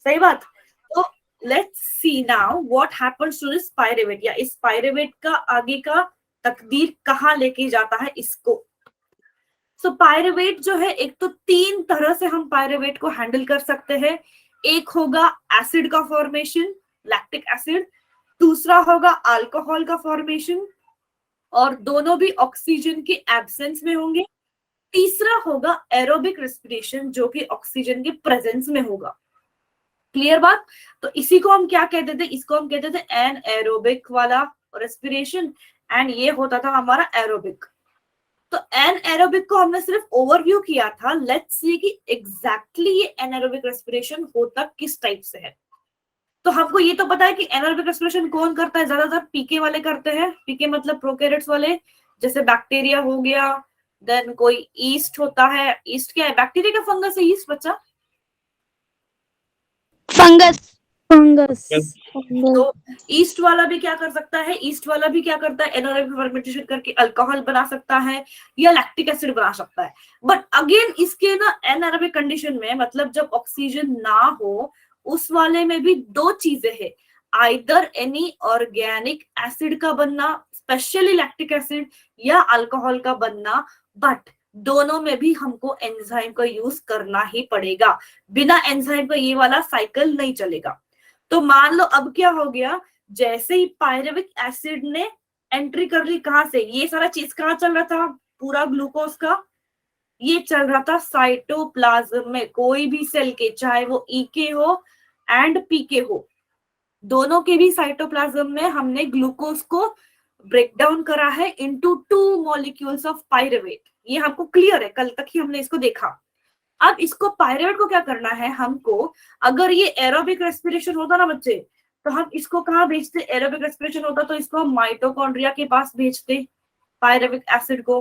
सही बात। तो let's see now what happens to this pyruvate, या इस पायरेवेट का आगे का तकदीर कहाँ लेके जाता है इसको। सो पायरेवेट जो है, एक तो तीन तरह से हम पायरेवेट को हैंडल कर सकते हैं। एक होगा एसिड का फॉर्मेशन, लैक्टिक एसिड, दूसरा होगा अल्कोहल का फॉर्मेशन, और दोनों भी ऑक्सीजन के एब्सेंस में होंगे। तीसरा होगा एरोबिक रेस्पिरेशन, जो कि ऑक्सीजन के प्रेजेंस में होगा। क्लियर बात। तो इसी को हम क्या कहते थे, इसको हम कहते थे एन एरोबिक वाला रेस्पिरेशन, एंड ये होता था हमारा एरोबिक। तो एन एरोबिक को हमने सिर्फ ओवरव्यू किया था। लेट्स सी कि एग्जैक्टली ये एनारोबिक रेस्पिरेशन होता किस टाइप से है। तो हमको ये तो पता है कि एनारोबिक रेस्पिरेशन कौन करता है, ज्यादातर पीके वाले करते हैं। पीके मतलब प्रोकैरियोट्स वाले, जैसे बैक्टीरिया हो गया, देन कोई ईस्ट होता है। ईस्ट क्या है, बैक्टीरिया का फंगस है ईस्ट बच्चा? फंगस। फंगस। तो ईस्ट वाला भी क्या कर सकता है, ईस्ट वाला भी क्या करता है, एनारोबिक फर्मेंटेशन करके अल्कोहल बना सकता है या लैक्टिक एसिड बना सकता है। बट अगेन इसके ना एनारोबिक कंडीशन में, मतलब जब ऑक्सीजन ना हो, उस वाले में भी दो चीजें हैं। आइदर एनी ऑर्गेनिक एसिड का बनना, स्पेशली लैक्टिक एसिड, या अल्कोहल का बनना। बट दोनों में भी हमको एंजाइम का यूज करना ही पड़ेगा। बिना एंजाइम का ये वाला साइकिल नहीं चलेगा। तो मान लो अब क्या हो गया, जैसे ही पायरेविक एसिड ने एंट्री कर ली, कहां से, ये सारा चीज कहाँ चल रहा था, पूरा ग्लूकोज का ये चल रहा था साइटोप्लाज्म में। कोई भी सेल के, चाहे वो ईके हो एंड पीके हो, दोनों के भी साइटोप्लाज्म में हमने ग्लूकोज को ब्रेक डाउन करा है इनटू 2 मॉलिक्यूल्स ऑफ पायरेवेट। ये हमको क्लियर है, कल तक ही हमने इसको देखा। अब इसको पायरेवेट को क्या करना है हमको, अगर ये एरोबिक रेस्पिरेशन होता ना बच्चे, तो हम इसको कहाँ भेजते, एरोबिक रेस्पिरेशन होता तो इसको हम माइटोकॉन्ड्रिया के पास भेजते पायरेविक एसिड को।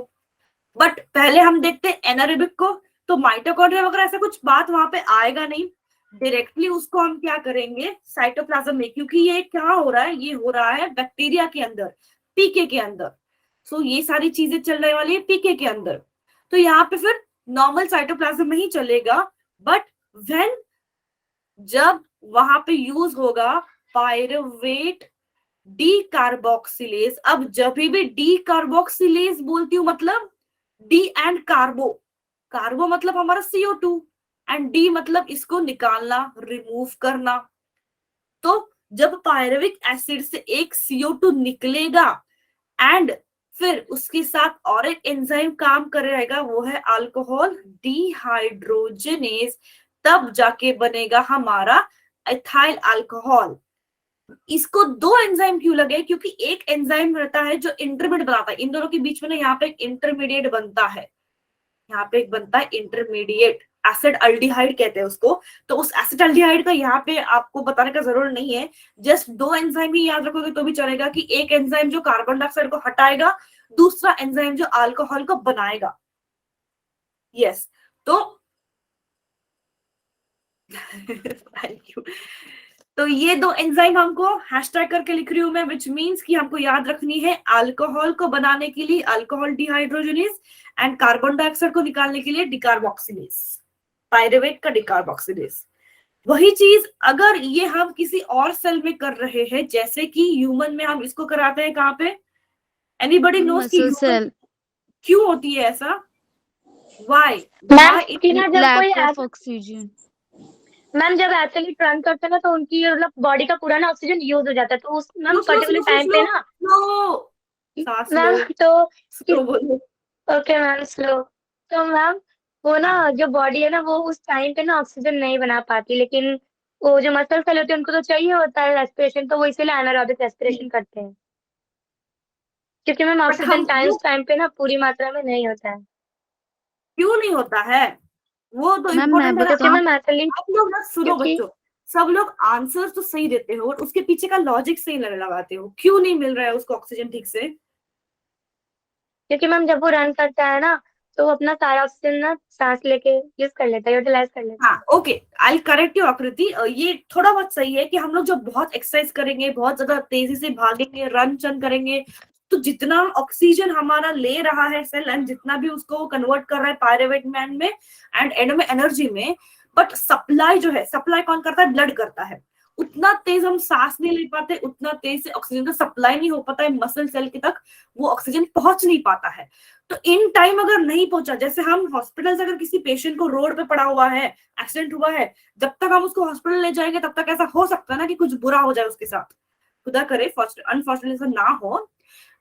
बट पहले हम देखते एनारोबिक को, तो माइटोकॉन्ड्रिया वगैरह ऐसा कुछ बात वहां पे आएगा नहीं। डायरेक्टली उसको हम क्या करेंगे साइटोप्लाज्म में, क्योंकि ये क्या हो रहा है, ये हो रहा है बैक्टीरिया के अंदर, पीके के अंदर। सो ये सारी चीजें चल रही वाली है पीके के अंदर। तो यहाँ पे फिर नॉर्मल साइटोप्लाज्म में ही चलेगा। बट व्हेन, जब वहां पे यूज होगा पायरुवेट डी कार्बोक्सिलेज। अब जब भी डी कार्बोक्सिलेज बोलती हूँ, मतलब डी एंड कार्बो, कार्बो मतलब हमारा CO2, एंड डी मतलब इसको निकालना, रिमूव करना। तो जब पायरुविक एसिड से एक CO2 निकलेगा, एंड फिर उसके साथ और एक एंजाइम काम कर रहेगा, वो है अल्कोहल डिहाइड्रोजनेज, तब जाके बनेगा हमारा एथाइल अल्कोहल। इसको दो एंजाइम क्यों लगे, क्योंकि एक एंजाइम रहता है जो इंटरमीडिएट बनाता है इन दोनों के बीच में ना, यहाँ पे एक इंटरमीडिएट बनता है, यहाँ पे एक बनता है इंटरमीडिएट, एसिड अल्डिहाइड कहते हैं उसको। तो उस एसिड अल्डिहाइड का यहाँ पे आपको बताने का जरूरत नहीं है, जस्ट दो एंजाइम ही याद रखोगे तो भी चलेगा, कि एक एंजाइम जो कार्बन डाइऑक्साइड को हटाएगा, दूसरा एंजाइम जो अल्कोहल को बनाएगा। यस, तो थैंक यू। तो ये दो एंजाइम हमको हैशटैग करके लिख रही हूं मैं, विच मींस कि हमको याद रखनी है अल्कोहल को बनाने के लिए alcohol dehydrogenase, and carbon dioxide को निकालने के लिए डिकार्बोक्सिलेज, पायरुवेट का डिकार्बोक्सिलेज। वही चीज अगर ये हम किसी और सेल में कर रहे हैं, जैसे कि ह्यूमन में हम इसको कराते हैं कहाँ पे, एनीबडी नोस कि ह्यूमन क्यों होती है ऐसा, why lack of oxygen. Ma'am जब एक्चुअली ट्रांस करते हैं ना, तो उनकी मतलब बॉडी का पूरा ना ऑक्सीजन यूज हो जाता है, तो उस मैम पर्टिकुलर टाइम पे ना मैम तो बोलो। Okay ma'am slow. तो मैम वो ना जो बॉडी है ना, वो उस टाइम पे ना ऑक्सीजन नहीं बना पाती, लेकिन वो जो मसल सेल होते हैं उनको तो चाहिए होता है रेस्पिरेशन, तो वो इसीलिए एनारोबिक रेस्पिरेशन करते हैं, क्योंकि मैम ऑक्सीजन टाइम पे ना पूरी मात्रा में नहीं होता है। क्यों नहीं होता है, वो तो इम्पोर्टेंट है। आप लोग ना सुनो बच्चों, सब लोग आंसर्स तो सही देते हो, और उसके पीछे का लॉजिक सही लगाते हो, क्यों नहीं मिल रहा है उसको ऑक्सीजन ठीक से, क्योंकि मैम जब वो रन करता है ना, तो वो अपना सारा ऑक्सीजन ना सांस लेके यूज कर लेता है, यूटिलाइज कर लेता है। हाँ ओके, आई करेक्ट यू आकृति। ये थोड़ा बहुत सही है कि हम लोग जब बहुत एक्सरसाइज करेंगे, बहुत ज्यादा तेजी से भागेंगे, रन चन करेंगे, तो जितना ऑक्सीजन हमारा ले रहा है सेल, एंड जितना भी उसको कन्वर्ट कर रहा है पायरुवेट मैन में एंड एंड में एनर्जी में, बट सप्लाई जो है, सप्लाई कौन करता है? ब्लड करता है। उतना तेज हम सांस नहीं ले पाते, उतना तेज से ऑक्सीजन का सप्लाई नहीं हो पाता है मसल सेल के तक, वो ऑक्सीजन पहुंच नहीं पाता है। तो इन टाइम अगर नहीं पहुंचा, जैसे हम हॉस्पिटल से अगर किसी पेशेंट को रोड पे पड़ा हुआ है, एक्सीडेंट हुआ है, जब तक हम उसको हॉस्पिटल ले जाएंगे तब तक ऐसा हो सकता है ना कि कुछ बुरा हो जाए उसके साथ, खुदा करे अनफॉर्चुनेटली ऐसा ना हो।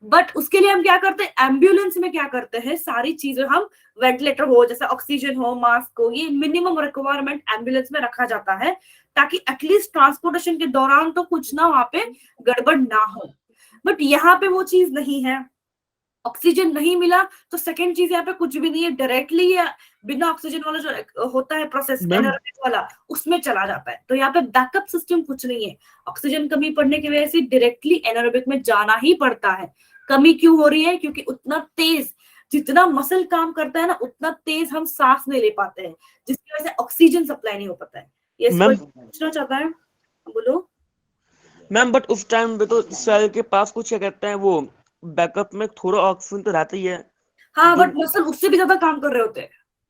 बट उसके लिए हम क्या करते हैं, एम्बुलेंस में क्या करते हैं, सारी चीजें हम, वेंटिलेटर हो, जैसे ऑक्सीजन हो, मास्क हो, ये मिनिमम रिक्वायरमेंट एम्बुलेंस में रखा जाता है, ताकि एटलीस्ट ट्रांसपोर्टेशन के दौरान तो कुछ ना वहां पे गड़बड़ ना हो। बट यहाँ पे वो चीज नहीं है, ऑक्सीजन नहीं मिला तो सेकंड चीज यहाँ पे कुछ भी नहीं है, डायरेक्टली या बिना ऑक्सीजन वाला जो होता है प्रोसेस एनारोबिक वाला, उसमें चला जाता है। तो यहाँ पे बैकअप सिस्टम कुछ नहीं है, ऑक्सीजन कमी पड़ने की वजह से डायरेक्टली एनारोबिक में जाना ही पड़ता है। कमी क्यों हो रही है? क्योंकि उतना तेज जितना मसल काम करता है ना, उतना तेज हम सांस नहीं ले पाते हैं, जिसकी वजह से ऑक्सीजन सप्लाई नहीं हो पाता है। ये पूछना चाहता है, बोलो मैम। बट उस टाइम पे तो सेल के पास कुछ क्या कहते हैं, वो बैकअप में थोड़ा ऑक्सीजन तो रहता ही है। हाँ, बट मसल उससे भी ज्यादा काम कर रहे होते हैं,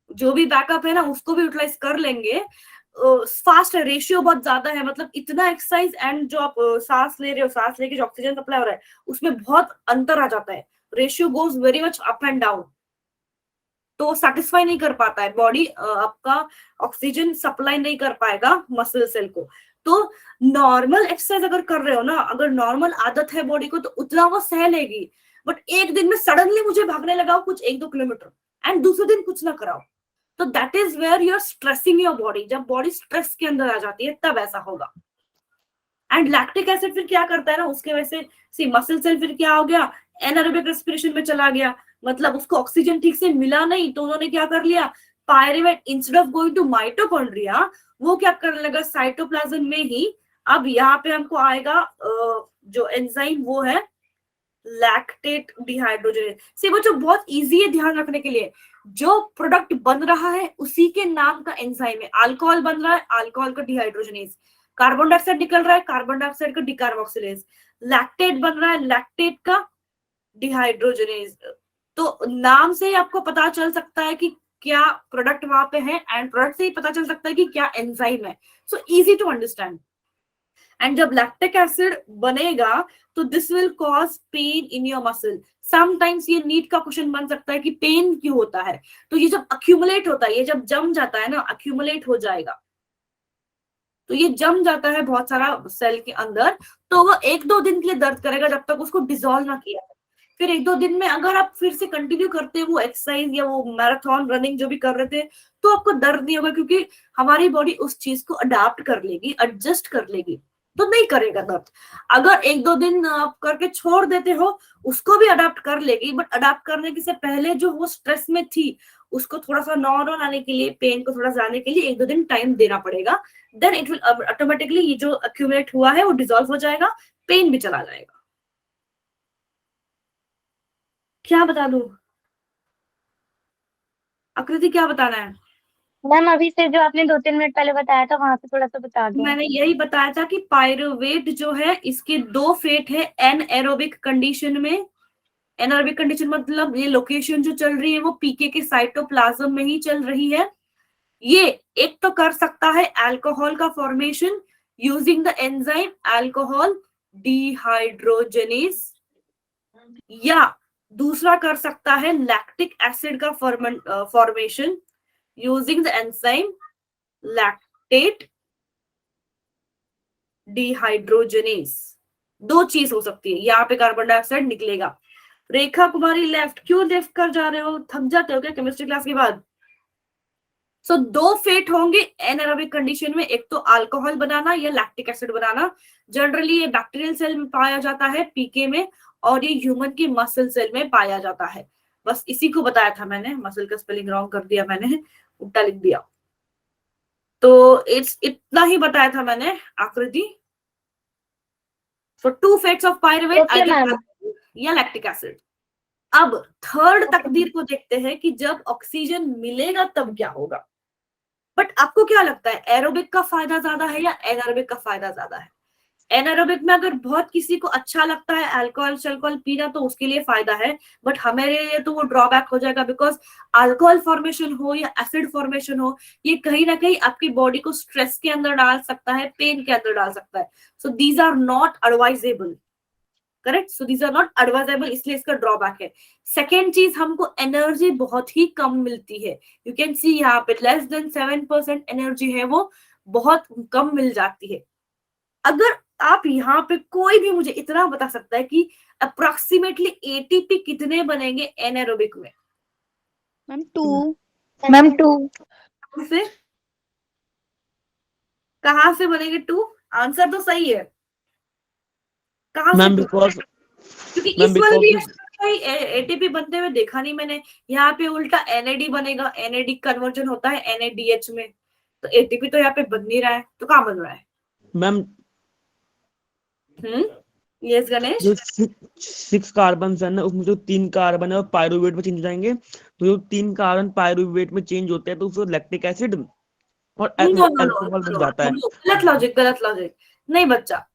जो भी बैकअप है ना उसको भी यूटिलाइज कर लेंगे। फास्ट है, रेशियो बहुत ज्यादा है, मतलब इतना एक्सरसाइज एंड जो आप सांस ले रहे हो, सांस लेके जो ऑक्सीजन सप्लाई हो रहा है उसमें बहुत अंतर आ जाता है, ratio goes very much up and down. तो सेटिस्फाई नहीं कर पाता है बॉडी, आपका ऑक्सीजन सप्लाई नहीं कर पाएगा मसल सेल को। तो नॉर्मल एक्सरसाइज अगर कर रहे हो ना, अगर नॉर्मल आदत है बॉडी को, तो उतना वो सह लेगी। बट एक दिन में सडनली मुझे भागने लगाओ कुछ 1-2 किलोमीटर एंड दूसरे दिन कुछ ना कराओ, तो that is where you are stressing your body. जब बॉडी स्ट्रेस के अंदर आ जाती है तब ऐसा होगा। एंड लैक्टिक एसिड फिर क्या करता है ना, उसके वजह से सी मसल सेल फिर क्या हो गया, एनारोबिक रेस्पिरेशन में चला गया, मतलब उसको ऑक्सीजन ठीक से मिला नहीं, तो उन्होंने क्या कर लिया, pyruvate instead of going to mitochondria, वो क्या करने लगा साइटोप्लाज्म में ही। अब यहाँ पे हमको आएगा जो एंजाइम वो है लैक्टेट डिहाइड्रोजनेज। सी वो जो बहुत इजी है ध्यान रखने के लिए, जो प्रोडक्ट बन रहा है उसी के नाम का एंजाइम है। अल्कोहल बन रहा है, अल्कोहल का डिहाइड्रोजनेज, कार्बन डाइऑक्साइड निकल रहा है, कार्बन डाइऑक्साइड का डिकार्बोक्सिलेज, लैक्टेट बन रहा है, लैक्टेट का डिहाइड्रोजनेज। तो नाम से ही आपको पता चल सकता है कि क्या प्रोडक्ट वहां पे है, एंड प्रोडक्ट से ही पता चल सकता है कि क्या एंजाइम है। So easy to understand. And जब लैक्टिक एसिड बनेगा तो this will cause pain in your muscle. Sometimes ये नीट का क्वेश्चन बन सकता है कि पेन क्यों होता है, तो ये जब अक्यूमुलेट होता है, ये जब जम जाता है ना, अक्यूमुलेट हो जाएगा, तो ये जम जाता है बहुत सारा सेल के अंदर, तो वो 1-2 दिन के लिए दर्द करेगा जब तक उसको डिसॉल्व ना किया। फिर 1-2 दिन में अगर आप फिर से कंटिन्यू करते हैं वो एक्सरसाइज या वो मैराथन रनिंग जो भी कर रहे थे, तो आपको दर्द नहीं होगा, क्योंकि हमारी बॉडी उस चीज को अडाप्ट कर लेगी, एडजस्ट कर लेगी, तो नहीं करेगा दर्द। अगर 1-2 दिन आप करके छोड़ देते हो, उसको भी अडाप्ट कर लेगी, बट अडाप्ट करने के से पहले जो वो स्ट्रेस में थी उसको थोड़ा सा नॉर्मल आने के लिए, पेन को थोड़ा जाने के लिए 1-2 दिन टाइम देना पड़ेगा। देन इट विल ऑटोमेटिकली, ये जो अक्यूमुलेट हुआ है वो डिसॉल्व हो जाएगा, पेन भी चला जाएगा। क्या बता दूं आकृति, क्या बताना है? मैम अभी से जो आपने 2-3 मिनट पहले बताया था वहां से थोड़ा सा बता दो। मैंने यही बताया था कि पायरुवेट जो है इसके 2 फेट है एनएरोबिक कंडीशन में। एनारोबिक कंडीशन मतलब ये लोकेशन जो चल रही है वो पीके के साइटोप्लाज्म में ही चल रही है। ये एक तो कर सकता है अल्कोहल का formation using the enzyme alcohol dehydrogenase, या दूसरा कर सकता है लैक्टिक एसिड का formation using the enzyme lactate dehydrogenase. 2 चीज हो सकती है, यहाँ पे कार्बन डाइऑक्साइड निकलेगा। रेखा कुमारी लेफ्ट, क्यों लेफ्ट कर जा रहे हो, थक जाते हो क्या केमिस्ट्री क्लास के बाद? सो 2 फेट होंगे एनारोबिक कंडीशन में, एक तो अल्कोहल बनाना या लैक्टिक एसिड बनाना। जनरली ये बैक्टीरियल सेल में पाया जाता है पीके में, और ये ह्यूमन की मसल सेल में पाया जाता है। बस इसी को बताया था मैंने, मसल का स्पेलिंग रॉन्ग कर दिया मैंने, उल्टा लिख दिया, तो इतना ही बताया था मैंने आकृति। सो 2 फेट्स ऑफ पायरुवेट या लैक्टिक एसिड। अब थर्ड तकदीर को देखते हैं कि जब ऑक्सीजन मिलेगा तब क्या होगा। बट आपको क्या लगता है, एरोबिक का फायदा ज्यादा है या एनारोबिक का फायदा ज्यादा है? एनारोबिक में अगर बहुत किसी को अच्छा लगता है अल्कोहल शल्कोहल पीना तो उसके लिए फायदा है, बट हमारे लिए तो वो ड्रॉबैक हो जाएगा, बिकॉज अल्कोहल फॉर्मेशन हो या एसिड फॉर्मेशन हो, ये कहीं ना कहीं आपकी बॉडी को स्ट्रेस के अंदर डाल सकता है, पेन के अंदर डाल सकता है. So these are not advisable. Correct. So these are not advisable, इसलिए इसका ड्रॉबैक है. सेकेंड चीज, हमको एनर्जी बहुत ही कम मिलती है. यू कैन सी यहाँ पे लेस देन 7% एनर्जी है, वो बहुत कम मिल जाती है. अगर आप यहाँ पे कोई भी मुझे इतना बता सकता है कि अप्रोक्सीमेटली एटीपी कितने बनेंगे एनारोबिक में? मैम 2. मैम 2. से कहाँ से बनेंगे 2? आंसर तो सही है. कहाँ से? मैम बिकॉज क्योंकि मैम इस वाले भी बिकॉज एटीपी बनते हुए देखा नहीं मैंने. यहाँ पे उल्टा एनएडी बनेगा, एनएडी कन्वर्जन होता है एनएडीएच में, तो एटीपी तो यहाँ पे बन नहीं रहा है, तो कहाँ बन रहा है? Ma'am yes Ganesh. जो 6 कार्बन है ना, उसमें जो 3 कार्बन है वो पायरुवेट में चेंज हो जाएंगे, तो जो 3 कार्बन पायरुवेट में चेंज होते हैं तो उसको लैक्टिक एसिड और अल्कोहल बन जाता है. गलत लॉजिक, गलत लॉजिक. नहीं बच्चा,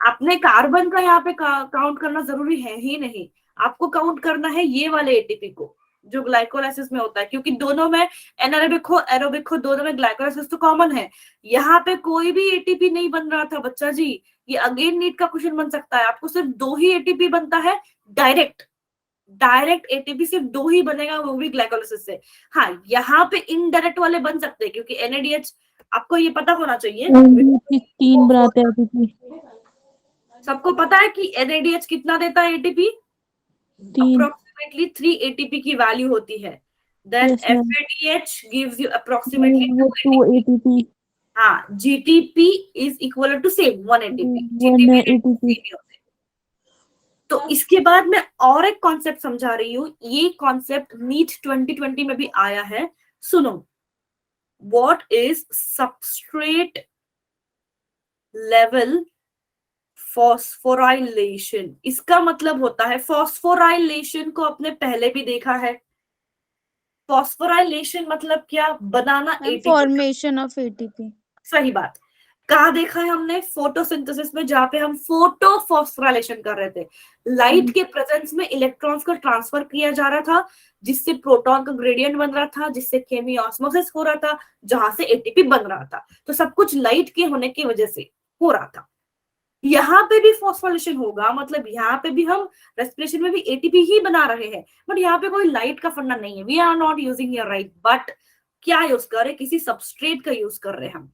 आपने कार्बन का यहाँ पे काउंट करना जरूरी है ही नहीं. आपको काउंट करना है ये वाले एटीपी को जो ग्लाइकोलाइसिस में होता है, क्योंकि दोनों में एनारोबिक हो एरोबिक हो दोनों में ग्लाइकोलाइसिस तो कॉमन है. यहाँ पे कोई भी एटीपी नहीं बन रहा था बच्चा जी. ये अगेन नीट का क्वेश्चन बन सकता है. आपको सिर्फ 2 ही एटीपी बनता है डायरेक्ट. डायरेक्ट एटीपी सिर्फ 2 ही बनेगा, वो भी ग्लाइकोलाइसिस से. हाँ, यहाँ पे इनडायरेक्ट वाले बन सकते हैं, क्योंकि एनएडीएच आपको ये पता होना चाहिए. 3 बनाते हैं एटीपी. सबको पता है कि एनएडीएच कितना देता है एटीपी? 3. अप्रोक्सीमेटली 3 एटीपी की वैल्यू होती है. Then Yes, ma'am. FADH gives you approximately 2 2 ATP. हाँ, GTP is equal to same 1 ATP. 1 ATP. तो इसके बाद मैं और एक कॉन्सेप्ट समझा रही हूँ. ये कॉन्सेप्ट नीट 2020 में भी आया है. सुनो, what is substrate level phosphorylation? इसका मतलब होता है, फॉस्फोराइलेशन को आपने पहले भी देखा है. फॉस्फोराइलेशन मतलब क्या? बनाना एटीपी. Formation of ATP. सही बात. कहाँ देखा है हमने? फोटोसिंथेसिस में, जहाँ पे हम फोटो फॉस्फोराइलेशन कर रहे थे. लाइट के प्रेजेंस में इलेक्ट्रॉन्स को ट्रांसफर किया जा रहा था, जिससे प्रोटॉन का ग्रेडियंट बन रहा था, जिससे केमियोस्मोसिस हो रहा था, जहां से एटीपी बन रहा था. तो सब कुछ लाइट के होने की वजह से हो रहा था. यहाँ पे भी फॉस्फोराइलेशन होगा, मतलब यहाँ पे भी हम रेस्पिरेशन में भी एटीपी ही बना रहे हैं, बट यहाँ पे कोई लाइट का फंडा नहीं है. We are not using your right, but क्या यूज कर रहे? किसी सबस्ट्रेट का यूज कर रहे हैं हम.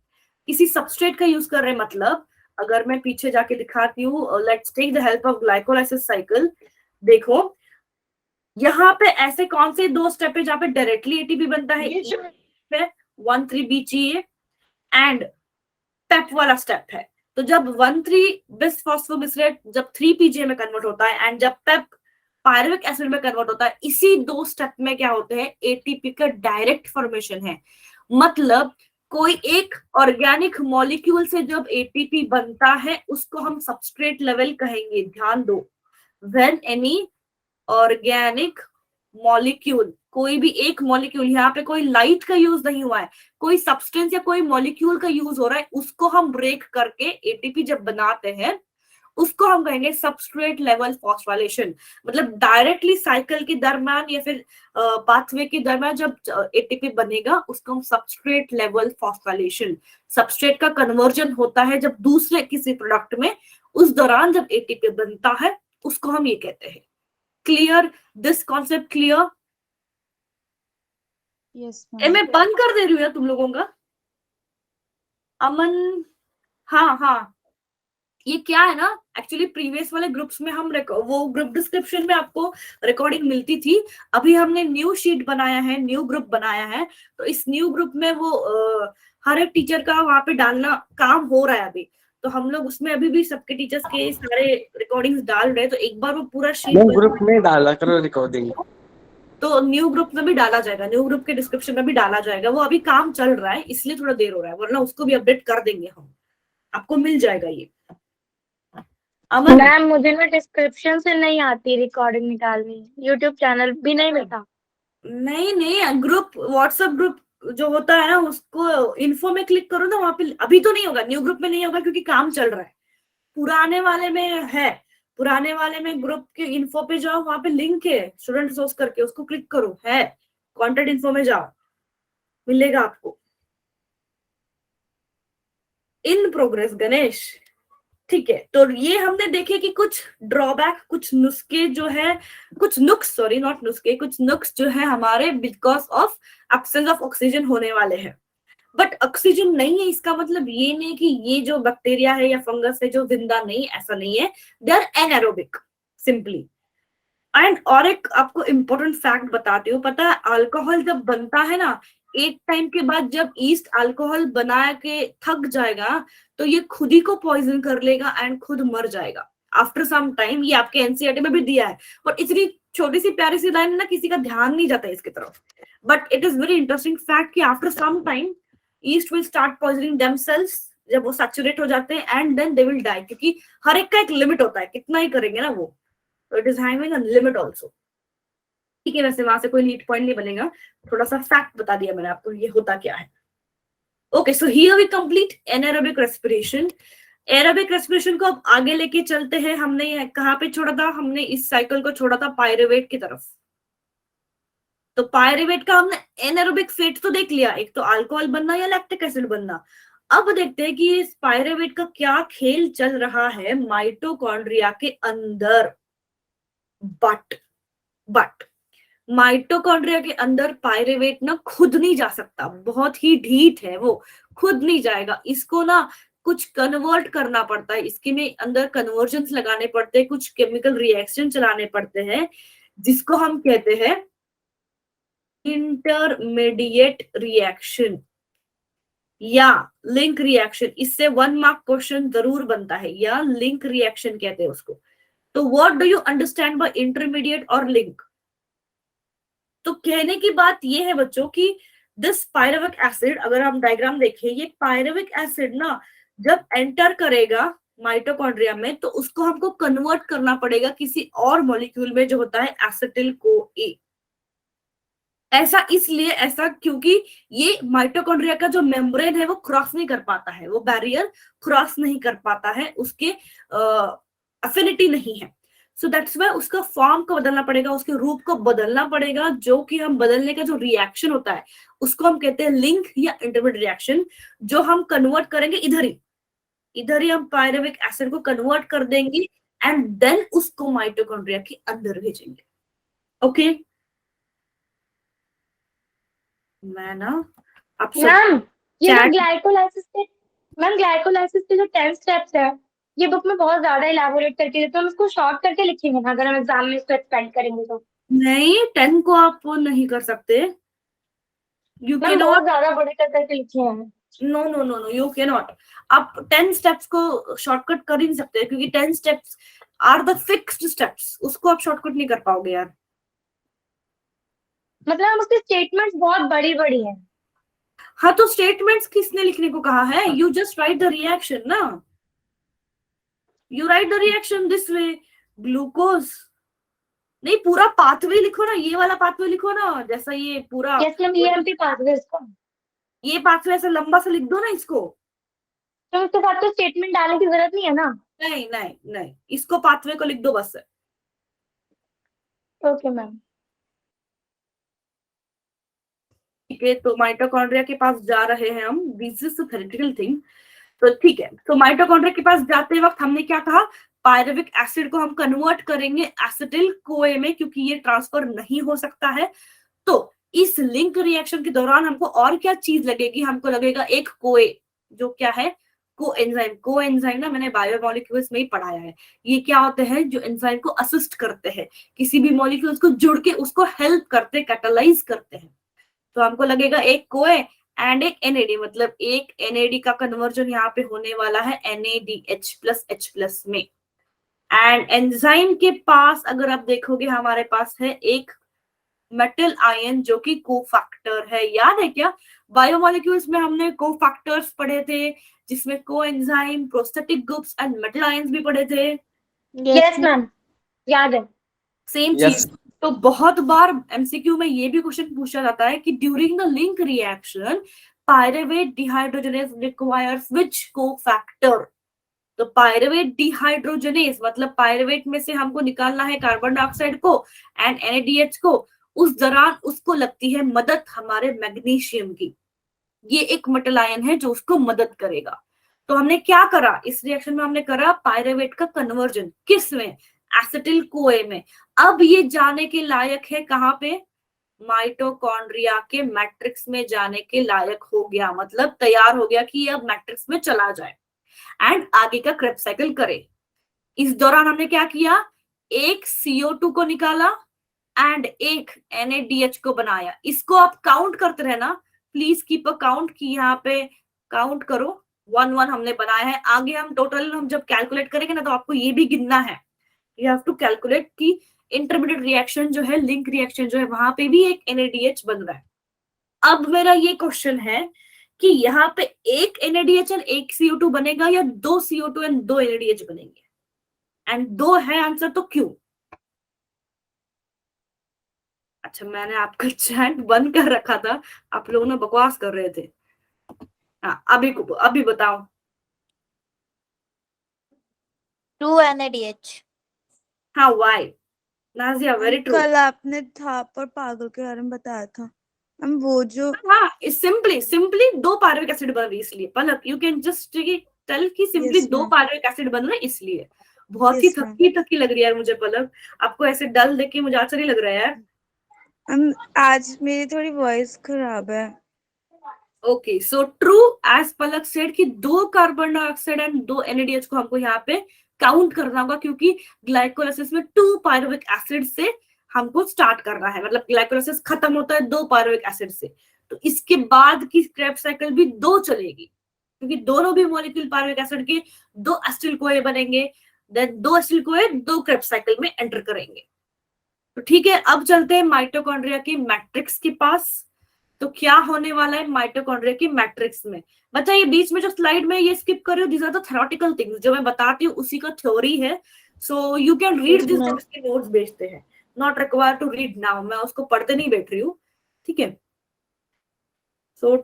किसी सबस्ट्रेट का यूज कर रहे हैं, मतलब अगर मैं पीछे जाके दिखाती हूँ, let's take the help of glycolysis cycle. देखो यहाँ पे ऐसे कौन से 2 स्टेप है जहाँ पे डायरेक्टली एटीपी बनता है? 1,3-BCA एंड पेप वाला स्टेप है. तो जब 1,3-bis फॉस्फोबिसरेट जब 3-PGA में कन्वर्ट होता है, एंड जब पेप पायरुविक एसिड में कन्वर्ट होता है, इसी 2 स्टेप में क्या होते हैं? एटीपी का डायरेक्ट फॉर्मेशन है. मतलब कोई एक ऑर्गेनिक मॉलिक्यूल से जब एटीपी बनता है, उसको हम सबस्ट्रेट लेवल कहेंगे. ध्यान दो, व्हेन एनी ऑर्गेनिक मॉलिक्यूल, कोई भी एक मॉलिक्यूल, यहाँ पे कोई लाइट का यूज नहीं हुआ है, कोई सब्सटेंस या कोई मॉलिक्यूल का यूज हो रहा है, उसको हम ब्रेक करके एटीपी जब बनाते हैं, उसको हम कहेंगे सबस्ट्रेट लेवल फॉस्फोराइलेशन. मतलब डायरेक्टली साइकिल के दरम्यान या फिर पाथवे के दरम्यान जब एटीपी बनेगा, उसको हम सबस्ट्रेट लेवल फॉस्फोराइलेशन. सबस्ट्रेट का कन्वर्जन होता है जब दूसरे किसी प्रोडक्ट में, उस दौरान जब एटीपी बनता है, उसको हम ये कहते हैं. Clear? This concept clear? Yes, मैं बंद कर दे रही हूँ तुम लोगों का. अमन, हाँ हाँ, ये क्या है ना, एक्चुअली प्रीवियस वाले ग्रुप्स में हम वो ग्रुप डिस्क्रिप्शन में आपको रिकॉर्डिंग मिलती थी. अभी हमने न्यू शीट बनाया है, न्यू ग्रुप बनाया है, तो इस न्यू ग्रुप में वो हर एक टीचर का वहां पे डालना काम हो रहा है अभी. तो हम लोग उसमें अभी भी सबके टीचर्स के सारे रिकॉर्डिंग्स डाल रहे हैं. तो एक बार वो पूरा शीट ग्रुप में डाला करो रिकॉर्डिंग, तो न्यू ग्रुप में भी डाला जाएगा, न्यू ग्रुप के डिस्क्रिप्शन में भी डाला जाएगा. वो अभी काम चल रहा है, इसलिए थोड़ा देर हो रहा है, वरना उसको भी अपडेट कर देंगे हम. आपको मिल जाएगा ये. अमन, मैम मुझे ना डिस्क्रिप्शन से नहीं आती रिकॉर्डिंग निकालनी, यूट्यूब चैनल भी नहीं मिलता. नहीं, ग्रुप, व्हाट्सएप ग्रुप जो होता है ना, उसको इन्फो में क्लिक करो ना, वहां पे. अभी तो नहीं होगा, न्यू ग्रुप में नहीं होगा क्योंकि काम चल रहा है. पुराने वाले में है, पुराने वाले में ग्रुप के इन्फो पे जाओ, वहां पे लिंक है स्टूडेंट रिसोर्स करके, उसको क्लिक करो, है कंटेंट इन्फो में जाओ, मिलेगा आपको। In progress Ganesh. ठीक है, तो ये हमने देखे कि कुछ ड्रॉबैक, कुछ नुस्खे जो है, कुछ नुक्स, सॉरी नॉट नुस्खे, कुछ नुक्स जो है हमारे because of absence of oxygen होने वाले हैं। बट ऑक्सीजन नहीं है इसका मतलब ये नहीं कि ये जो बैक्टीरिया है या फंगस है जो जिंदा नहीं, ऐसा नहीं है, they are anaerobic simply. And और एक आपको इम्पोर्टेंट फैक्ट बताती हूँ, पता है अल्कोहल जब बनता है ना, एक टाइम के बाद जब ईस्ट अल्कोहल बना के थक जाएगा तो ये खुद ही को पॉइजन कर लेगा एंड खुद मर जाएगा आफ्टर सम टाइम। ये आपके एनसीईआरटी में भी दिया है, और इतनी छोटी सी प्यारी सी लाइन है ना, किसी का ध्यान नहीं जाता है इसकी तरफ। But it is very interesting fact कि after some time yeast will start poisoning themselves, जब वो सैचुरेट हो जाते हैं and then they will die, क्योंकि हर एक का एक लिमिट होता है, कितना ही करेंगे ना वो, तो it is having a limit also. ठीक है, वैसे वहां से कोई लीड पॉइंट नहीं बनेगा, थोड़ा सा फैक्ट बता दिया मैंने आपको ये होता क्या है। Okay, so here we complete anaerobic respiration. Aerobic respiration को अब आगे लेके चलते हैं। हमने कहाँ पे छोड़ा था, हमने इस साइकिल को छोड़ा था पायरुवेट की तरफ। तो पायरुवेट का हमने एनारोबिक फेट तो देख लिया, एक तो अल्कोहल बनना या लैक्टिक एसिड बनना। अब देखते हैं कि इस पायरुवेट का क्या खेल चल रहा है माइटोकॉन्ड्रिया के अंदर। बट माइटोकॉन्ड्रिया के अंदर पायरुवेट ना खुद नहीं जा सकता, बहुत ही ढीठ है वो, खुद नहीं जाएगा। इसको ना कुछ कन्वर्ट करना पड़ता है, इसके में अंदर कन्वर्जन्स लगाने पड़ते हैं, कुछ केमिकल रिएक्शन चलाने पड़ते हैं, जिसको हम कहते हैं इंटरमीडिएट रिएक्शन या लिंक रिएक्शन। इससे 1 मार्क क्वेश्चन जरूर बनता है, या लिंक रिएक्शन कहते हैं उसको। तो what do you understand by intermediate और लिंक? तो कहने की बात ये है बच्चों कि दिस पायरुविक एसिड, अगर हम डायग्राम देखें, ये पायरुविक एसिड ना जब एंटर करेगा माइटोकॉन्ड्रिया में तो उसको हमको कन्वर्ट करना पड़ेगा किसी और मॉलिक्यूल में जो होता है एसिटिल CoA। ऐसा इसलिए, ऐसा क्योंकि ये माइटोकॉन्ड्रिया का जो मेम्ब्रेन है वो क्रॉस नहीं कर पाता है, वो बैरियर क्रॉस नहीं कर पाता है, उसके अफिनिटी नहीं है। सो दैट्स वाई उसका फॉर्म को बदलना पड़ेगा, उसके रूप को बदलना पड़ेगा, जो कि हम बदलने का जो रिएक्शन होता है उसको हम कहते हैं लिंक या इंटरमीडिएट रिएक्शन, जो हम कन्वर्ट करेंगे इधर ही हम पायरुविक एसिड को कन्वर्ट कर देंगे एंड देन उसको माइटोकॉन्ड्रिया के अंदर भेजेंगे। ओके, मैं ना आप मैम ये जो chat- ग्लाइकोलाइसिस के जो 10 स्टेप्स है, ये बुक में बहुत ज्यादा इलैबोरेट करके देते हैं, हम इसको शॉर्ट करके लिखेंगे ना अगर हम एग्जाम में इसको एक्सपेंड करेंगे तो। नहीं, 10 को आप नहीं कर सकते, यू मैम कैन बहुत ज्यादा बड़े करके लिखे हैं। No no no no, you can not. आप 10 स्टेप्स को शॉर्टकट कर ही नहीं सकते, क्योंकि 10 steps are the fixed steps, उसको आप शॉर्टकट नहीं कर पाओगे यार। मतलब हम उसकी स्टेटमेंट्स बहुत बड़ी बड़ी हैं। हाँ, तो स्टेटमेंट्स किसने लिखने को कहा है? You just write the reaction ना, you write the reaction this way. Glucose नहीं, पूरा पाथवे लिखो ना, ये वाला पाथवे लिखो ना, जैसा ये पूरा यस मैम, ये एमपी पाथवे इसको, ये पाथवे ऐसा लंबा सा लिख दो ना इसको। तो उसके साथ तो स्टेटमेंट डालने की जरूरत नहीं है ना। नहीं नहीं नहीं, इसको पाथवे को लिख दो बस। Okay ma'am. ठीक है, तो माइटोकॉन्ड्रिया के पास जा रहे हैं हम, this is the theoretical thing. तो ठीक है, तो माइटोकॉन्ड्रिया के पास जाते वक्त हमने क्या कहा, पायरुविक एसिड को हम कन्वर्ट करेंगे एसिटिल CoA में, क्योंकि ये ट्रांसफर नहीं हो सकता है। तो इस लिंक रिएक्शन के दौरान हमको और क्या चीज लगेगी, हमको लगेगा एक CoA, जो क्या है कोएंजाइम। कोएंजाइम ना मैंने बायोमोलिक्यूल्स में ही पढ़ाया है, ये क्या होते हैं जो एंजाइम को असिस्ट करते हैं, किसी भी मॉलिक्यूल्स को जुड़ के उसको हेल्प करते, कैटालाइज करते हैं। तो हमको लगेगा एक CoA एंड एक NAD, मतलब एक NAD का कन्वर्जन यहाँ पे होने वाला है NADH+H+ में। एंड एंजाइम के पास अगर आप देखोगे हमारे पास है एक मेटल आयन जो कि कोफैक्टर है। याद है क्या, बायोमोलिक्यूल्स में हमने कोफैक्टर्स पढ़े थे, जिसमें coenzyme, prosthetic groups and metal ions भी पढ़े थे। यस मैम, याद है। Same Yes. चीज। तो बहुत बार MCQ में ये भी क्वेश्चन पूछा जाता है कि during the link reaction pyruvate dehydrogenase requires which cofactor. तो पायरुवेट डिहाइड्रोजनेज मतलब पायरुवेट में से हमको निकालना है कार्बन डाइऑक्साइड को एंड NaDH को, उस दौरान उसको लगती है मदद हमारे मैग्नीशियम की। ये एक मेटल आयन है जो उसको मदद करेगा। तो हमने क्या करा इस रिएक्शन में, हमने करा पायरुवेट का कन्वर्जन, किस में, एसिटिल कोए में। अब ये जाने के लायक है कहाँ पे, माइटोकॉन्ड्रिया के मैट्रिक्स में जाने के लायक हो गया, मतलब तैयार हो गया कि ये अब मैट्रिक्स में चला जाए एंड आगे का क्रेब्स साइकिल करे। इस दौरान हमने क्या किया, एक CO2 को निकाला एंड एक NaDH को बनाया। इसको आप काउंट करते रहना, प्लीज कीप अ काउंट कि यहाँ पे काउंट करो, 1 1 हमने बनाया है। आगे हम टोटल हम जब कैलकुलेट करेंगे ना तो आपको ये भी गिनना है, यू हैव टू कैलकुलेट कि इंटरमीडिएट रिएक्शन जो है, लिंक रिएक्शन जो है, वहां पे भी एक NaDH बन रहा है। अब मेरा ये क्वेश्चन है कि यहाँ पे एक NaDH और एक CO2 बनेगा या 2 CO2 एंड 2 NaDH बनेंगे, एंड 2 है आंसर, तो क्यों? अच्छा, मैंने आपका चैट बंद कर रखा था, आप लोगों ने बकवास कर रहे थे। हाँ, अभी बताओ। 2 NaDH। हाँ, वाई नाजिया, वेरी ट्रू। कल आपने थाप और पागल के बारे में बताया था हम, वो जो हाँ, सिंपली 2 पायरुविक एसिड बन रही, इसलिए पलक यू कैन जस्ट टेल कि simply Yes, 2 ma'am. Pyruvic acid बन रहा है इसलिए। बहुत ही Yes, ma'am. थकी लग रही है यार मुझे पलक, आपको ऐसे डल देख के मुझे अच्छा नहीं लग रहा है यार। आज मेरी थोड़ी वॉइस खराब है। ओके, सो ट्रू एज पलक सेड कि 2 कार्बन डाइऑक्साइड एंड 2 NaDH को हमको यहाँ पे काउंट करना होगा, क्योंकि ग्लाइकोलाइसिस में 2 पायरुविक एसिड से हमको स्टार्ट करना है, मतलब ग्लाइकोलाइसिस खत्म होता है 2 पायरुविक एसिड से, तो इसके बाद की क्रेब्स साइकिल भी 2 चलेगी, क्योंकि दोनों भी मॉलिक्यूल पायरुविक एसिड के 2 एसिटिल कोए बनेंगे, देन 2 एसिटिल कोए 2 क्रेब्स साइकिल में एंटर करेंगे। तो ठीक है, अब चलते हैं माइटोकॉन्ड्रिया की मैट्रिक्स के पास। तो क्या होने वाला है माइटोकॉन्ड्रिया की मैट्रिक्स में? बच्चा ये बीच में जो स्लाइड में ये स्किप कर रहे हो, these are the theoretical things, जो मैं बताती हूँ उसी का थ्योरी है, so you can read this जब इसके नोट्स भेजते हैं, not require to read now, मैं उसको पढ़ते नहीं बैठ रही हूँ, ठीक है। सो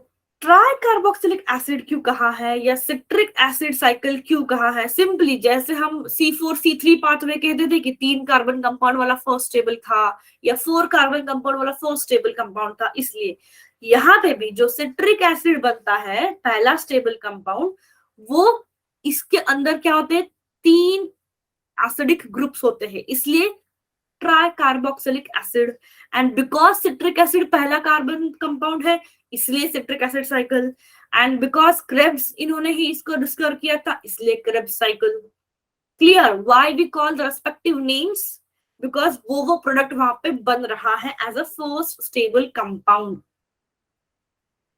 ट्राई कार्बोक्सिलिक एसिड क्यों कहा है या सिट्रिक एसिड साइकिल क्यों कहा है? सिंपली जैसे हम C4C3 पाथवे कहते थे कि 3 कार्बन कंपाउंड वाला फर्स्ट स्टेबल था या 4 कार्बन कंपाउंड वाला फर्स्ट स्टेबल कंपाउंड था, इसलिए यहाँ पे भी जो सिट्रिक एसिड बनता है पहला स्टेबल कंपाउंड, वो इसके अंदर क्या होते हैं, 3 एसिडिक ग्रुप्स होते हैं, इसलिए tri carboxylic acid. And because citric acid पहला कार्बन कंपाउंड है इसलिए citric acid cycle, and because Krebs इन्होंने ही इसको डिस्कवर किया था इसलिए Krebs cycle. Clear why we call the respective names, because वो प्रोडक्ट वहां पे बन रहा है as a first stable compound,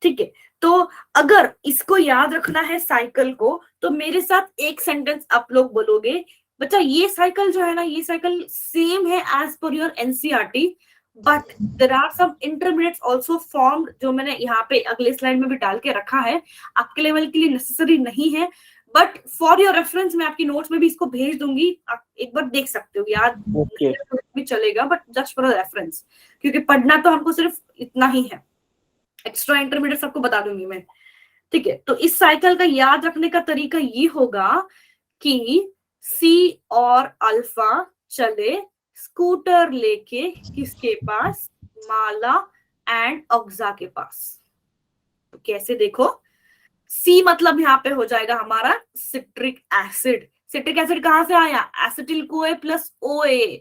ठीक है। तो अगर इसको याद रखना है साइकिल को, तो मेरे साथ एक सेंटेंस आप लोग बोलोगे, बच्चा ये साइकिल जो है ना, ये साइकिल सेम है as per your NCERT, but there are some intermediates also formed, जो मैंने यहाँ पे अगले स्लाइड में भी डाल के रखा है, आपके लेवल के लिए नेसेसरी नहीं है, बट फॉर योर रेफरेंस मैं आपकी नोट्स में भी इसको भेज दूंगी, आप एक बार देख सकते हो, याद भी चलेगा, बट जस्ट फॉर रेफरेंस, क्योंकि पढ़ना तो हमको सिर्फ इतना ही है, एक्स्ट्रा इंटरमीडिएट सबको बता दूंगी मैं, ठीक है। तो इस साइकिल का याद रखने का तरीका ये होगा कि C और अल्फा चले स्कूटर लेके किसके पास, माला एंड ऑक्सा के पास। तो कैसे देखो, C मतलब यहाँ पे हो जाएगा हमारा सिट्रिक एसिड। सिट्रिक एसिड कहाँ से आया, एसिटिल कोए प्लस OA,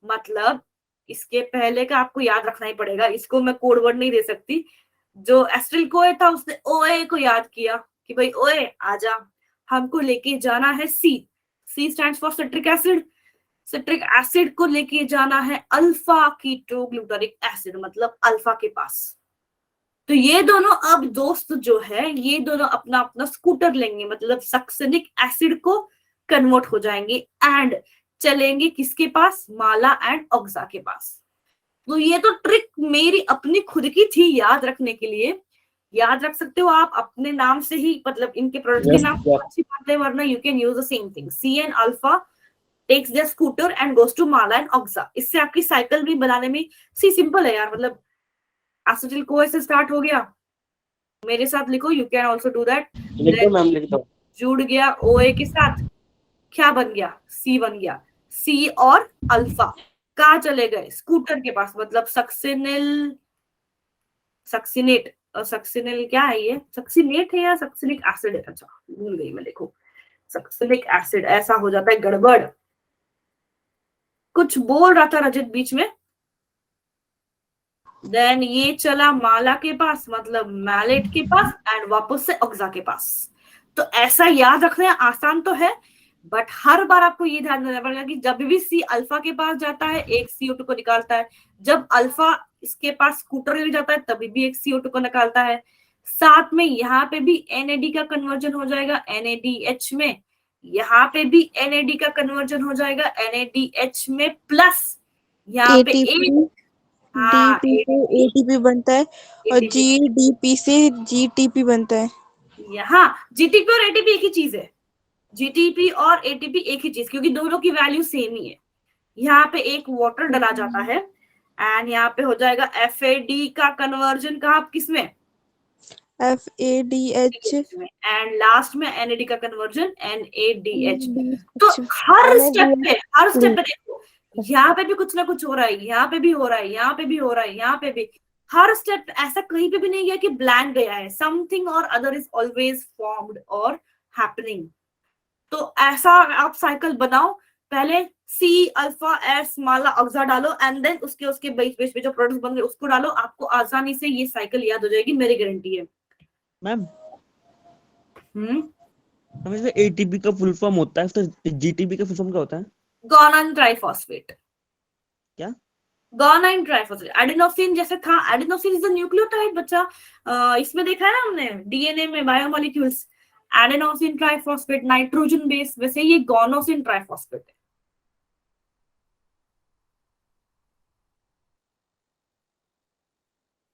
मतलब इसके पहले का आपको याद रखना ही पड़ेगा, इसको मैं कोड वर्ड नहीं दे सकती। जो एसिटिल कोए था उसने OA को याद किया कि भाई OA आजा, हमको लेके जाना है C stands for citric acid, citric acid को लेके जाना है अल्फा कीटोग्लूटारिक एसिड, मतलब अल्फा के पास। तो ये दोनों अब दोस्त जो है, ये दोनों अपना अपना स्कूटर लेंगे, मतलब सक्सेनिक एसिड को कन्वर्ट हो जाएंगे एंड चलेंगे किसके पास, माला एंड ऑक्सा के पास। तो ये तो ट्रिक मेरी अपनी खुद की थी याद रखने के लिए, याद रख सकते हो आप अपने नाम से ही, मतलब इनके प्रोडक्ट के नाम से अच्छी बात है, वरना you can use the same thing, C and alpha takes their scooter and goes to माला एंड ऑक्सा। इससे आपकी साइकिल भी बनाने में सिंपल है यार, मतलब एसिटिल कोए से स्टार्ट हो गया, मेरे साथ लिखो, you can also do that, लिखो मैम, लिखता हूं। जुड़ गया OA के साथ, क्या बन गया, सी बन गया। सी और अल्फा कहाँ चले गए, स्कूटर के पास, मतलब सक्सिनिल, सक्सिनेट, सक्सिनिल क्या है ये, सक्सिनेट है या सक्सिनिक एसिड है, अच्छा भूल गई मैं, देखो सक्सिनिक एसिड, ऐसा हो जाता है गड़बड़। कुछ बोल रहा था रजत बीच में। देन ये चला माला के पास, मतलब मैलेट के पास, एंड वापस से ऑक्सा के पास। तो ऐसा याद रखना है, आसान तो है, बट हर बार आपको ये ध्यान देना पड़ेगा कि जब भी सी अल्फा के पास जाता है एक CO2 को निकालता है, जब अल्फा इसके पास स्कूटर ले जाता है तभी भी एक CO2 को निकालता है। साथ में यहाँ पे भी NAD का कन्वर्जन हो जाएगा NADH में, यहाँ पे भी NAD का कन्वर्जन हो जाएगा NADH में, प्लस यहाँ पे ATP हाँ DP से ATP बनता है और ATP GDP से GTP बनता है। यहाँ GTP और ATP एक ही चीज है, GTP और ATP एक ही चीज, क्योंकि दोनों की वैल्यू सेम ही है। यहाँ पे एक वाटर डाला जाता है एंड यहाँ पे हो जाएगा FAD का कन्वर्जन कहाँ, किसमें, FADH एंड लास्ट में NAD का कन्वर्जन NADH। तो हर स्टेप पे देखो, यहाँ पे भी कुछ ना कुछ हो रहा है, यहाँ पे भी हो रहा है, यहाँ पे भी हो रहा है, यहाँ पे भी, हर स्टेप ऐसा कहीं पे भी नहीं गया कि ब्लैंक गया है, समथिंग और अदर इज ऑलवेज फॉर्म्ड और हैपनिंग। तो ऐसा आप साइकिल बनाओ, पहले सी अल्फा एस माला ऑक्सा डालो एंड देन उसके उसके बीच बीच में जो प्रोडक्ट्स बन रहे उसको डालो, आपको आसानी से ये साइकिल याद हो जाएगी, मेरी गारंटी है। मैम हमें एटीपी का फुल फॉर्म होता है, तो जीटीपी का फुल फॉर्म क्या होता है? Guanine triphosphate. क्या? गोनाइन ट्राइफॉस्फेट, एडेनोसिन जैसे था, एडेनोसिन इज द न्यूक्लियोटाइड बच्चा, इसमें देखा है ना हमने डीएनए में biomolecules, adenosine triphosphate nitrogen base, वैसे ये गोनोसिन ट्राइफॉस्फेट है।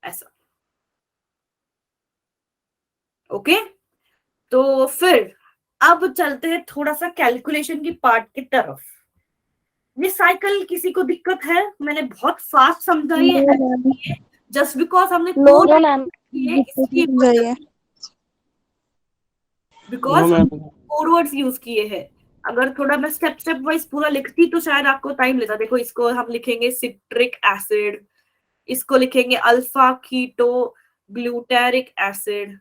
ऐसा, ओके। तो फिर अब चलते हैं थोड़ा सा कैलकुलेशन की पार्ट की तरफ। ये साइकिल किसी को दिक्कत है, मैंने बहुत फास्ट समझाई है, जस्ट बिकॉज हमने कोड वर्ड्स यूज किए हैं। अगर थोड़ा मैं स्टेप स्टेप वाइज पूरा लिखती तो शायद आपको टाइम लेता। देखो इसको हम लिखेंगे सिट्रिक एसिड, इसको लिखेंगे alpha keto glutaric acid.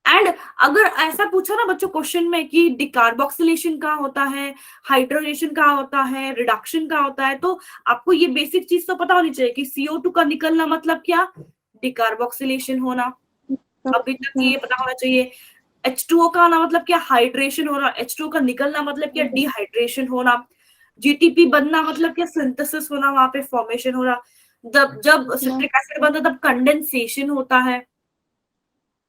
And अगर ऐसा पूछा ना बच्चों क्वेश्चन में कि डिकार्बोक्सिलेशन कहाँ होता है, हाइड्रोजनेशन कहाँ होता है, रिडक्शन कहाँ होता है, तो आपको ये बेसिक चीज तो पता होनी चाहिए कि CO2 का निकलना मतलब क्या, डिकार्बोक्सिलेशन होना, अभी तक ये पता होना चाहिए। H2O का आना मतलब क्या, हाइड्रेशन होना, H2O का निकलना मतलब क्या, डिहाइड्रेशन होना। GTP बनना मतलब क्या, सिंथेसिस होना, वहां पे फॉर्मेशन होना। जब सिट्रिक एसिड बनता है तब कंडेंसेशन होता है।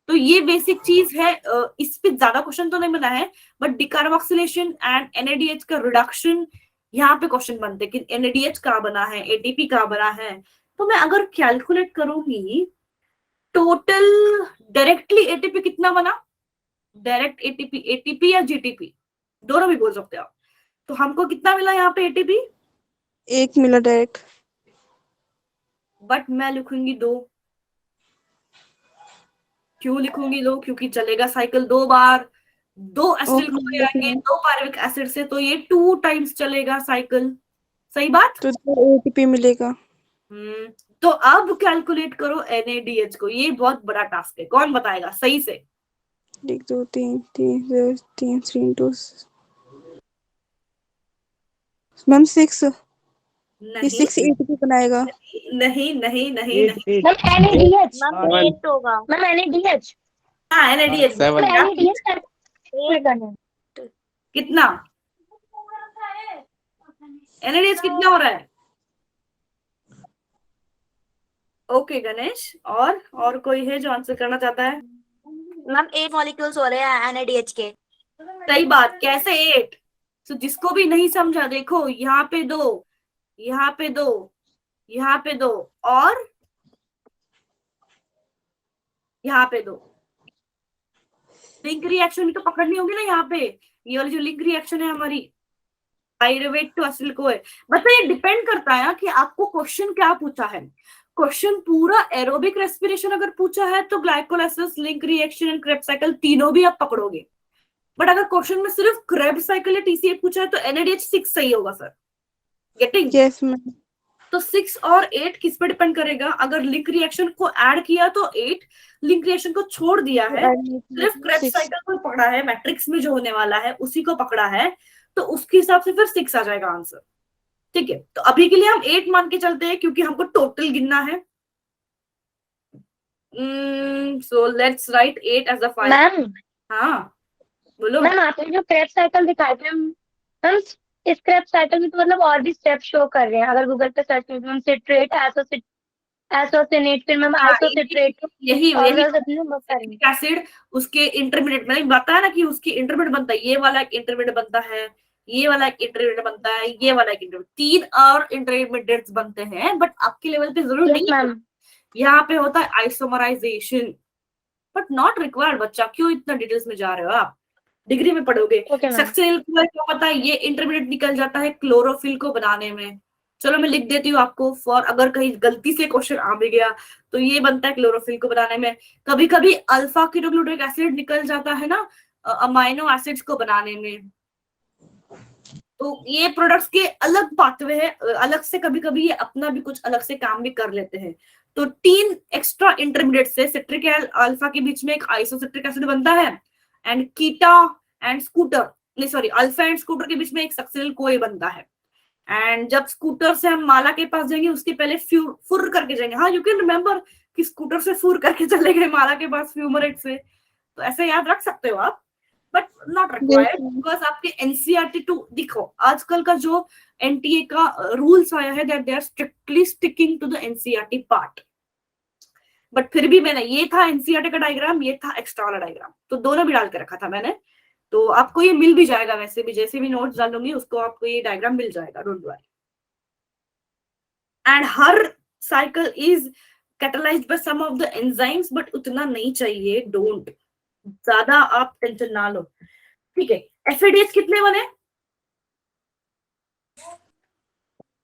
तो ये बेसिक चीज है, इस पे ज्यादा क्वेश्चन तो नहीं बना है, बट डिकार्बोक्सिलेशन एंड NADH का रिडक्शन यहाँ पे क्वेश्चन बनते हैं कि NADH कहाँ बना है, ATP कहाँ बना है। तो मैं अगर कैलकुलेट करूंगी टोटल डायरेक्टली ATP कितना बना, डायरेक्ट ATP या GTP दोनों भी बोल सकते हो आप, तो हमको कितना मिला यहाँ पे ATP, 1 मिला डायरेक्ट, बट मैं लिखूंगी 2। क्यों लिखूंगी 2, क्योंकि चलेगा साइकिल 2 बार, 2 एसिटिल को आएंगे 2 पायरुविक एसिड से, तो ये 2 टाइम्स चलेगा साइकिल। सही बात, तो ATP मिलेगा। तो अब कैलकुलेट करो NADH को, ये बहुत बड़ा टास्क है, कौन बताएगा सही से? 1 2 3 3 3 3 2 मैम 6 नहीं 6 ATP बनाएगा। नहीं नहीं नहीं एट नहीं, एट मैम NADH, मैम 8 होगा। मैम NADH, हाँ NADH सेवन। मैम NADH का कितना, NADH कितना हो रहा है? ओके गणेश, और कोई है जो आंसर करना चाहता है? मैम 8 मॉलिक्यूल्स हो रहे हैं NADH के। सही बात, कैसे 8? तो जिसको भी नहीं समझा, देखो यहाँ पे 2, यहाँ पे 2, यहाँ पे 2 और यहाँ पे 2, लिंक रिएक्शन भी तो पकड़नी होगी ना यहाँ पे। ये वाली जो लिंक रिएक्शन है हमारी पाइरुवेट टू असिल को है, मतलब ये डिपेंड करता है कि आपको क्वेश्चन क्या पूछा है। क्वेश्चन पूरा एरोबिक रेस्पिरेशन अगर पूछा है तो glycolysis, link reaction and Krebs cycle तीनों भी आप पकड़ोगे। बट अगर क्वेश्चन में सिर्फ क्रेब्स साइकिल या TCA पूछा है तो NADH6 सही होगा सर। गेटिंग? Yes ma'am. तो 6 और 8 किस पे डिपेंड करेगा? अगर लिंक रिएक्शन को ऐड किया तो 8, लिंक रिएक्शन को छोड़ दिया है, सिर्फ क्रेब्स साइकिल को पकड़ा है, मैट्रिक्स में जो होने वाला है उसी को पकड़ा है, तो उसके हिसाब से फिर 6 आ जाएगा आंसर। ठीक है, तो अभी के लिए हम 8 मान के चलते हैं क्योंकि हमको टोटल गिनना है। So let's write 8 as a final. Ma'am हाँ बोलो। मैम आपने जो क्रेब साइकिल दिखाए थे मैम, इस क्रेब साइकिल में तो मतलब और भी स्टेप शो कर रहे हैं। अगर गूगल पे सर्च करें तो मैम सिट्रेट, एसोसिनेट, फिर मैम आइसोसिट्रेट यही और यही बता रही हैं। एसिड उसके इंटरमीडिएट, मैंने बताया ना कि उसकी इंटरमीडिएट बनता है, ये वाला एक इंटरमीडिएट बनता है, ये वाला एक इंटरमीडिएट बनता है, ये वाला एक इंटरमीडिएट, 3 और इंटरमीडिएट्स बनते हैं, बट आपके लेवल पे जरूर यस नहीं है। मैम। यहाँ पे होता है आइसोमराइजेशन, बट नॉट रिक्वायर्ड। बच्चा क्यों इतना डिटेल्स में जा रहे हो आप? डिग्री में पढ़ोगे। Okay ma'am. सक्सेल क्या पता है, ये इंटरमीडिएट निकल जाता है क्लोरोफिल को बनाने में। चलो मैं लिख देती हूँ आपको, फॉर अगर कहीं गलती से क्वेश्चन आ भी गया तो ये बनता है क्लोरोफिल को बनाने में। कभी कभी अल्फा कीटोग्लूटारिक एसिड निकल जाता है ना अमाइनो एसिड्स को बनाने में। तो ये प्रोडक्ट्स के अलग पाथवे है, अलग से कभी कभी ये अपना भी कुछ अलग से काम भी कर लेते हैं। तो 3 एक्स्ट्रा इंटरमीडिएट से सिट्रिक अल्फा के बीच में एक आइसोसिट्रिक एसिड बनता है, एंड कीटा एंड स्कूटर, नहीं सॉरी, अल्फा एंड स्कूटर के बीच में एक सक्सिल कोई बनता है। एंड जब स्कूटर से हम माला के पास जाएंगे उसके पहले फुर करके जाएंगे। हाँ यू कैन रिमेम्बर कि स्कूटर से फुर करके चले गए माला के पास फ्यूमरेट से, तो ऐसे याद रख सकते हो आप, बट नॉट रिक्वायर्ड बिकॉज आपके एनसीईआरटी टू देखो आजकल का जो एनटीए का रूल्स आया है that they are strictly sticking to the NCERT part. But फिर भी मैंने, ये था एनसीईआरटी का डायग्राम, ये था एक्स्ट्रा वाला डायग्राम, तो दोनों भी डाल के रखा था मैंने। तो आपको ये मिल भी जाएगा, वैसे भी जैसे भी नोट्स डालूंगी उसको आपको ये डायग्राम मिल जाएगा, डोंट वरी। एंड हर cycle is catalysed by some of the enzymes, but उतना नहीं चाहिए, डोंट ज्यादा आप टेंशन ना लो। ठीक है, एफएडीएच कितने बने?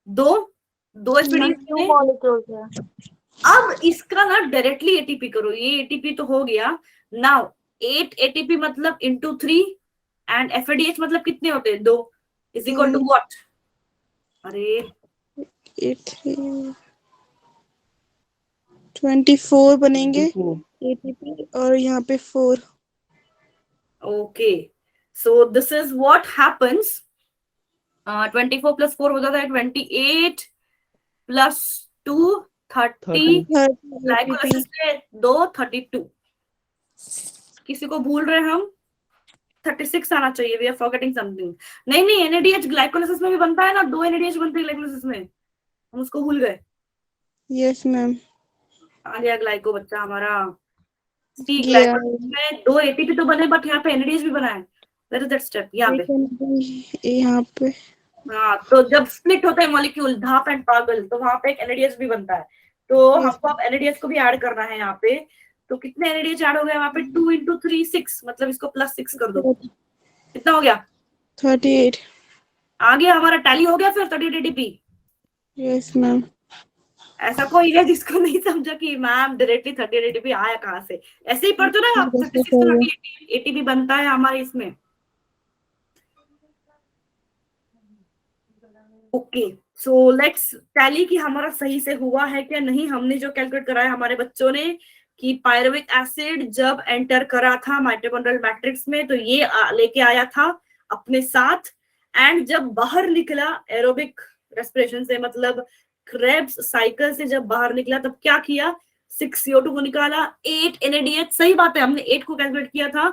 2 एफएडीएच बने। molecules है। अब इसका ना डायरेक्टली एटीपी करो, ये एटीपी तो हो गया। नाउ 8 एटीपी मतलब इंटू 3 एंड एफएडीएच मतलब कितने होते हैं? 2 इज इक्वल टू व्हाट? अरे 24 बनेंगे ATP और यहाँ पे 4। Okay, so this is what happens. 24 plus 4 हो जाता है 28 प्लस 2 30, ग्लाइकोलाइसिस से 2 32। किसी को भूल रहे हम? 36 आना चाहिए, वी आर फॉरगेटिंग समथिंग। नहीं एनएडीएच ग्लाइकोलाइसिस में भी बनता है ना, 2 एनएडीएच बनते हैं ग्लाइकोलाइसिस में, हम उसको भूल गए। Yes ma'am. आ गया ग्लाइको बच्चा हमारा। सी ग्लाइकोलाइसिस में 2 एटीपी तो बने, बट यहाँ पे एनएडीएच भी बना है। Where is that step? यहाँ पे। हाँ, तो जब स्प्लिट होता है मॉलिक्यूल धाप एंड पागल, तो वहां पे एक एनएडीएच भी बनता है। तो हमको अब एनएडीएच को भी ऐड करना है यहाँ पे। तो कितने एनएडीएच ऐड हो गए वहां पे? 2 into 3 6, मतलब इसको प्लस 6 कर दो। कितना हो गया? 38। आ गया हमारा, टैली हो गया फिर 38 एटीपी। Yes ma'am. ऐसा कोई है जिसको नहीं समझा कि मैम डायरेक्टली 38 एटीपी आया कहाँ से? ऐसे ही पढ़ते ना आप, 36 एटीपी बनता है हमारे इसमें। ओके, सो लेट्स टैली कि हमारा सही से हुआ है क्या नहीं। हमने जो कैलकुलेट कराया हमारे बच्चों ने कि पायरुविक एसिड जब एंटर करा था माइटोकॉन्ड्रियल मैट्रिक्स में तो ये लेके आया था अपने साथ, एंड जब बाहर निकला एरोबिक रेस्पिरेशन से, मतलब क्रेब्स साइकिल से जब बाहर निकला तब क्या किया? 6 CO2 को निकाला, 8 NADH, सही बात है, हमने 8 को कैलकुलेट किया था,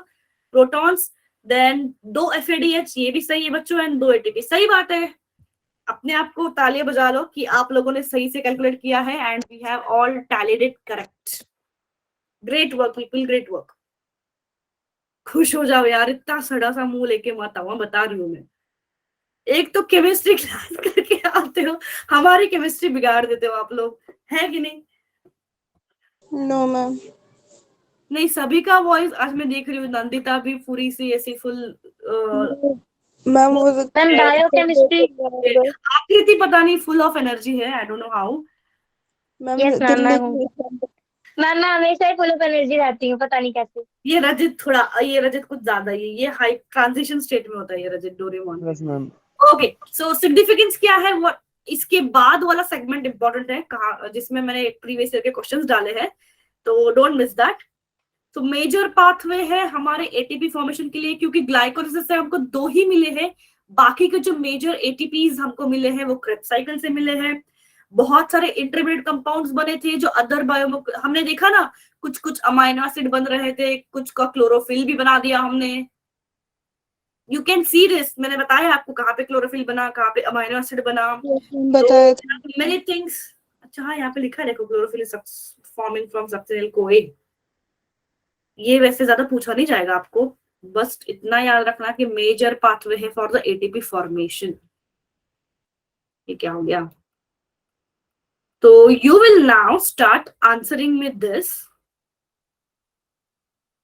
प्रोटॉन्स, देन 2 FADH, ये भी सही है बच्चों, एंड 2 ATP, सही बात है। अपने आप को तालियां बजा लो कि आप लोगों ने सही से कैलकुलेट किया है, and we have all tallied it correct. Great work people, great work. खुश हो जाओ यार, इतना सड़ा सा मुंह लेके मत आओ, बता रही हूँ मैं। एक तो केमिस्ट्री क्लास करके आते हो, हमारी केमिस्ट्री बिगाड़ देते हो आप लोग, है कि नहीं? No ma'am. नहीं, सभी का वॉइस आज मैं देख रही हूँ, नंदिता भी पूरी सी ऐसी फुल मैम वो मैम बायोकेमिस्ट्री। आकृति पता नहीं फुल ऑफ एनर्जी है, I don't know how. Ma'am yes ma'am, मैं हूँ। मैम मैं हमेशा ही फुल ऑफ एनर्जी रहती हूँ, पता नहीं कैसे। ये रजत कुछ ज्यादा ही है, ये हाई ट्रांजिशन स्टेट में होता है ये रजत डोरेमोन। Yes ma'am. ओके, सो सिग्निफिकेंस क्या है वो, इसके बाद वाला सेगमेंट इंपॉर्टेंट है, कहा जिसमें मैंने प्रीवियस ईयर के क्वेश्चंस डाले हैं, तो डोंट मिस दैट। तो मेजर पाथवे है हमारे एटीपी फॉर्मेशन के लिए, क्योंकि ग्लाइकोलिसिस से हमको 2 ही मिले हैं, बाकी के जो मेजर एटीपीज हमको मिले हैं वो क्रेब्स साइकिल से मिले हैं। बहुत सारे इंटरमीडिएट कंपाउंड्स बने थे जो अदर बायो, हमने देखा ना, कुछ कुछ अमाइनो एसिड बन रहे थे, कुछ का क्लोरोफिल भी बना दिया हमने। यू कैन सी दिस, मैंने बताया आपको कहाँ पे क्लोरोफिल बना, कहाँ पे अमाइनो एसिड बना, बताया था। Many things. अच्छा हाँ, यहाँ पे लिखा है देखो, क्लोरोफिल इज फॉर्मिंग फ्रॉम सक्सेनल कोए। ये वैसे ज्यादा पूछा नहीं जाएगा आपको, बस इतना याद रखना कि मेजर पाथवे है फॉर द एटीपी फॉर्मेशन। ये क्या हो गया? तो you will now start answering में दिस,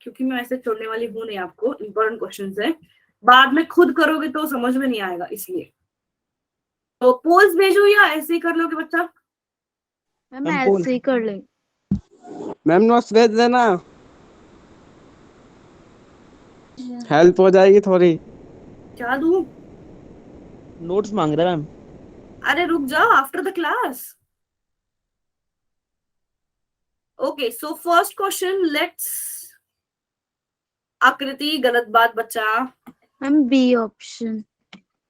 क्योंकि मैं ऐसे छोड़ने वाली हूं नहीं आपको, इंपॉर्टेंट क्वेश्चंस है, बाद में खुद करोगे तो समझ में नहीं आएगा, इसलिए। तो पोल्स भेजो या ऐसे ही कर लोगे बच्चा? मैम ऐसे ही कर लेंगे। मैम नोट्स भेज देना, हेल्प हो जाएगी थोड़ी। क्या दूं? नोट्स मांग रहा है मैम। अरे रुक जाओ, after the class. Okay, so first question, let's. Aakriti गलत बात बच्चा। Ma'am B option.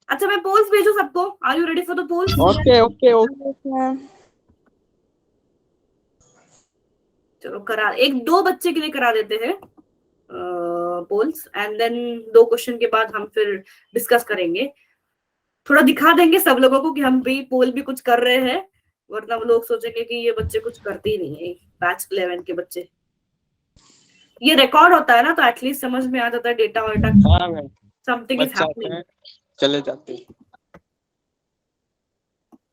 अच्छा, मैं पोल्स भेजू सबको, are you ready for the polls? Okay okay okay. चलो करा, 1-2 बच्चे के लिए करा देते हैं पोल्स, एंड देन 2 क्वेश्चन के बाद हम फिर डिस्कस करेंगे। थोड़ा दिखा देंगे सब लोगों को कि हम भी पोल भी कुछ कर रहे हैं, वरना वो लोग सोचेंगे कि ये बच्चे कुछ करते ही नहीं है, बैच 11 के बच्चे। ये रिकॉर्ड होता है ना, तो एटलीस्ट समझ में आ जाता है डेटा वेटा, हाँ मैम, समथिंग इज बच्चे आते हैपनिंग। हैं चले जाते हैं।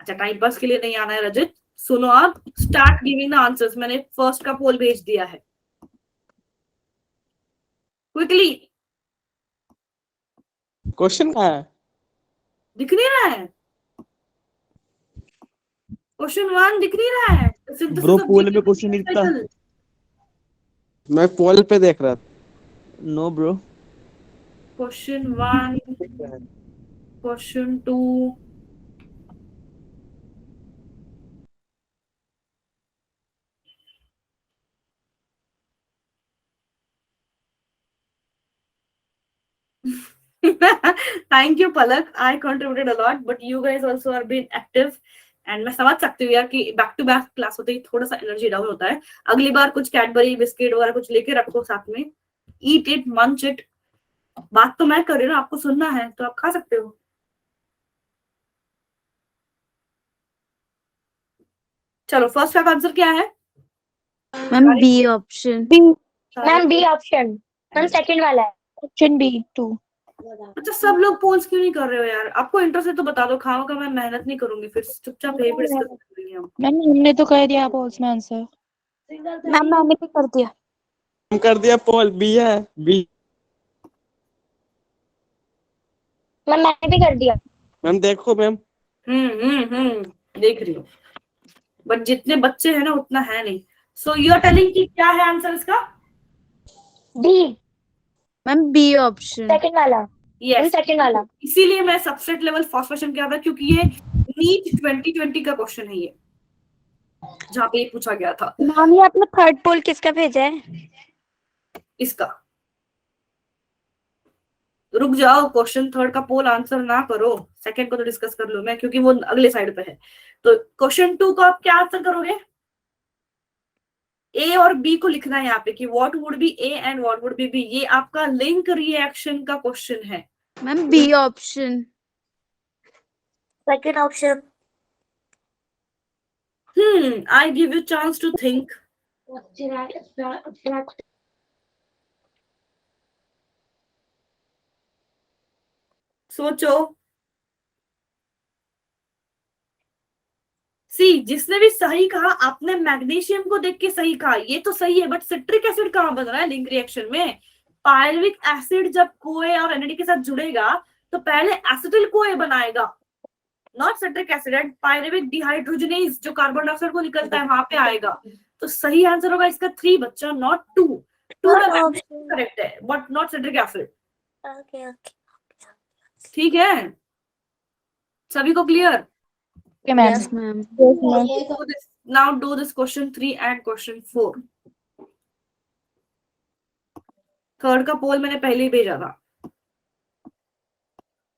अच्छा, टाइम पास के लिए नहीं आना है रजित, सुनो आप, स्टार्ट गिविंग द आंसर्स। मैंने फर्स्ट का पोल भेज दिया है, क्विकली। क्वेश्चन कहाँ है? दिख नहीं रहा है? क्वेश्चन 1 दिख नहीं रहा है? ब्रो पोल में क्वेश्चन नहीं दिखता। मैं पोल पे देख रहा था। No bro. Question 1, question 2, thank you Palak, I contributed a lot, but you guys also are been active, and मैं समझ सकती हूँ यार कि बैक टू बैक क्लास होते ही थोड़ा सा एनर्जी डाउन होता है। अगली बार कुछ कैडबरी बिस्किट वगैरह कुछ लेके रखो साथ में, ईट इट, मंच इट। बात तो मैं कर रही हूँ, आपको सुनना है तो आप खा सकते हो। चलो, फर्स्ट का आंसर क्या है? Ma'am B option. Ma'am B option, ma'am second वाला है। Option B 2। अच्छा, सब लोग पोल्स क्यों नहीं कर रहे हो यार? आपको इंटरेस्ट है तो बता दो, खाओगा मैं मेहनत नहीं करूंगी, फिर चुपचाप यहीं पे डिस्कस करेंगे हम। मैम हमने तो कर दिया पोल्स में आंसर। मैम मैंने भी कर दिया। हम कर दिया, पोल बी है, बी। मैम मैंने भी कर दिया। मैम देखो मैम। देख रही हूँ, बट जितने बच्चे हैं ना उतना है नहीं। सो यू आर टेलिंग कि क्या है आंसर इसका? D, ma'am B option. Second वाला। यस, सेकंड वाला। इसीलिए मैं सबसेट लेवल फर्स्ट क्वेश्चन किया था, क्योंकि ये नीट 2020 का क्वेश्चन है, ये जहाँ पे ये पूछा गया था। मैम ये आपने थर्ड पोल किसका भेजा है? इसका रुक जाओ, क्वेश्चन 3 का पोल आंसर ना करो, सेकंड को तो डिस्कस कर लो मैं, क्योंकि वो अगले साइड पे है। तो क्वेश्चन 2 का आप क्या आंसर करोगे? ए और बी को लिखना है यहाँ पे कि what would be A and what would be B. ये आपका लिंक रिएक्शन का क्वेश्चन है। Ma'am B option. Second option. I give you chance to think. सोचो। सी, जिसने भी सही कहा, आपने मैग्नीशियम को देख के सही कहा, ये तो सही है, बट सिट्रिक एसिड कहाँ बन रहा है लिंक रिएक्शन में? पायरुविक एसिड जब कोए और एनएडी के साथ जुड़ेगा तो पहले एसिटिल कोए बनाएगा, not citric acid. And pyruvic dehydrogenase जो कार्बन डाइऑक्साइड को निकलता है वहां पे आएगा। तो सही आंसर होगा इसका 3 बच्चा, नॉट 2. 2 करेक्ट है but not citric acid. Okay, okay. ठीक है, सभी को clear? Okay, ma'am. Yes, ma'am. Now do this question 3 and question 4. Third का पोल मैंने पहले ही भेजा था.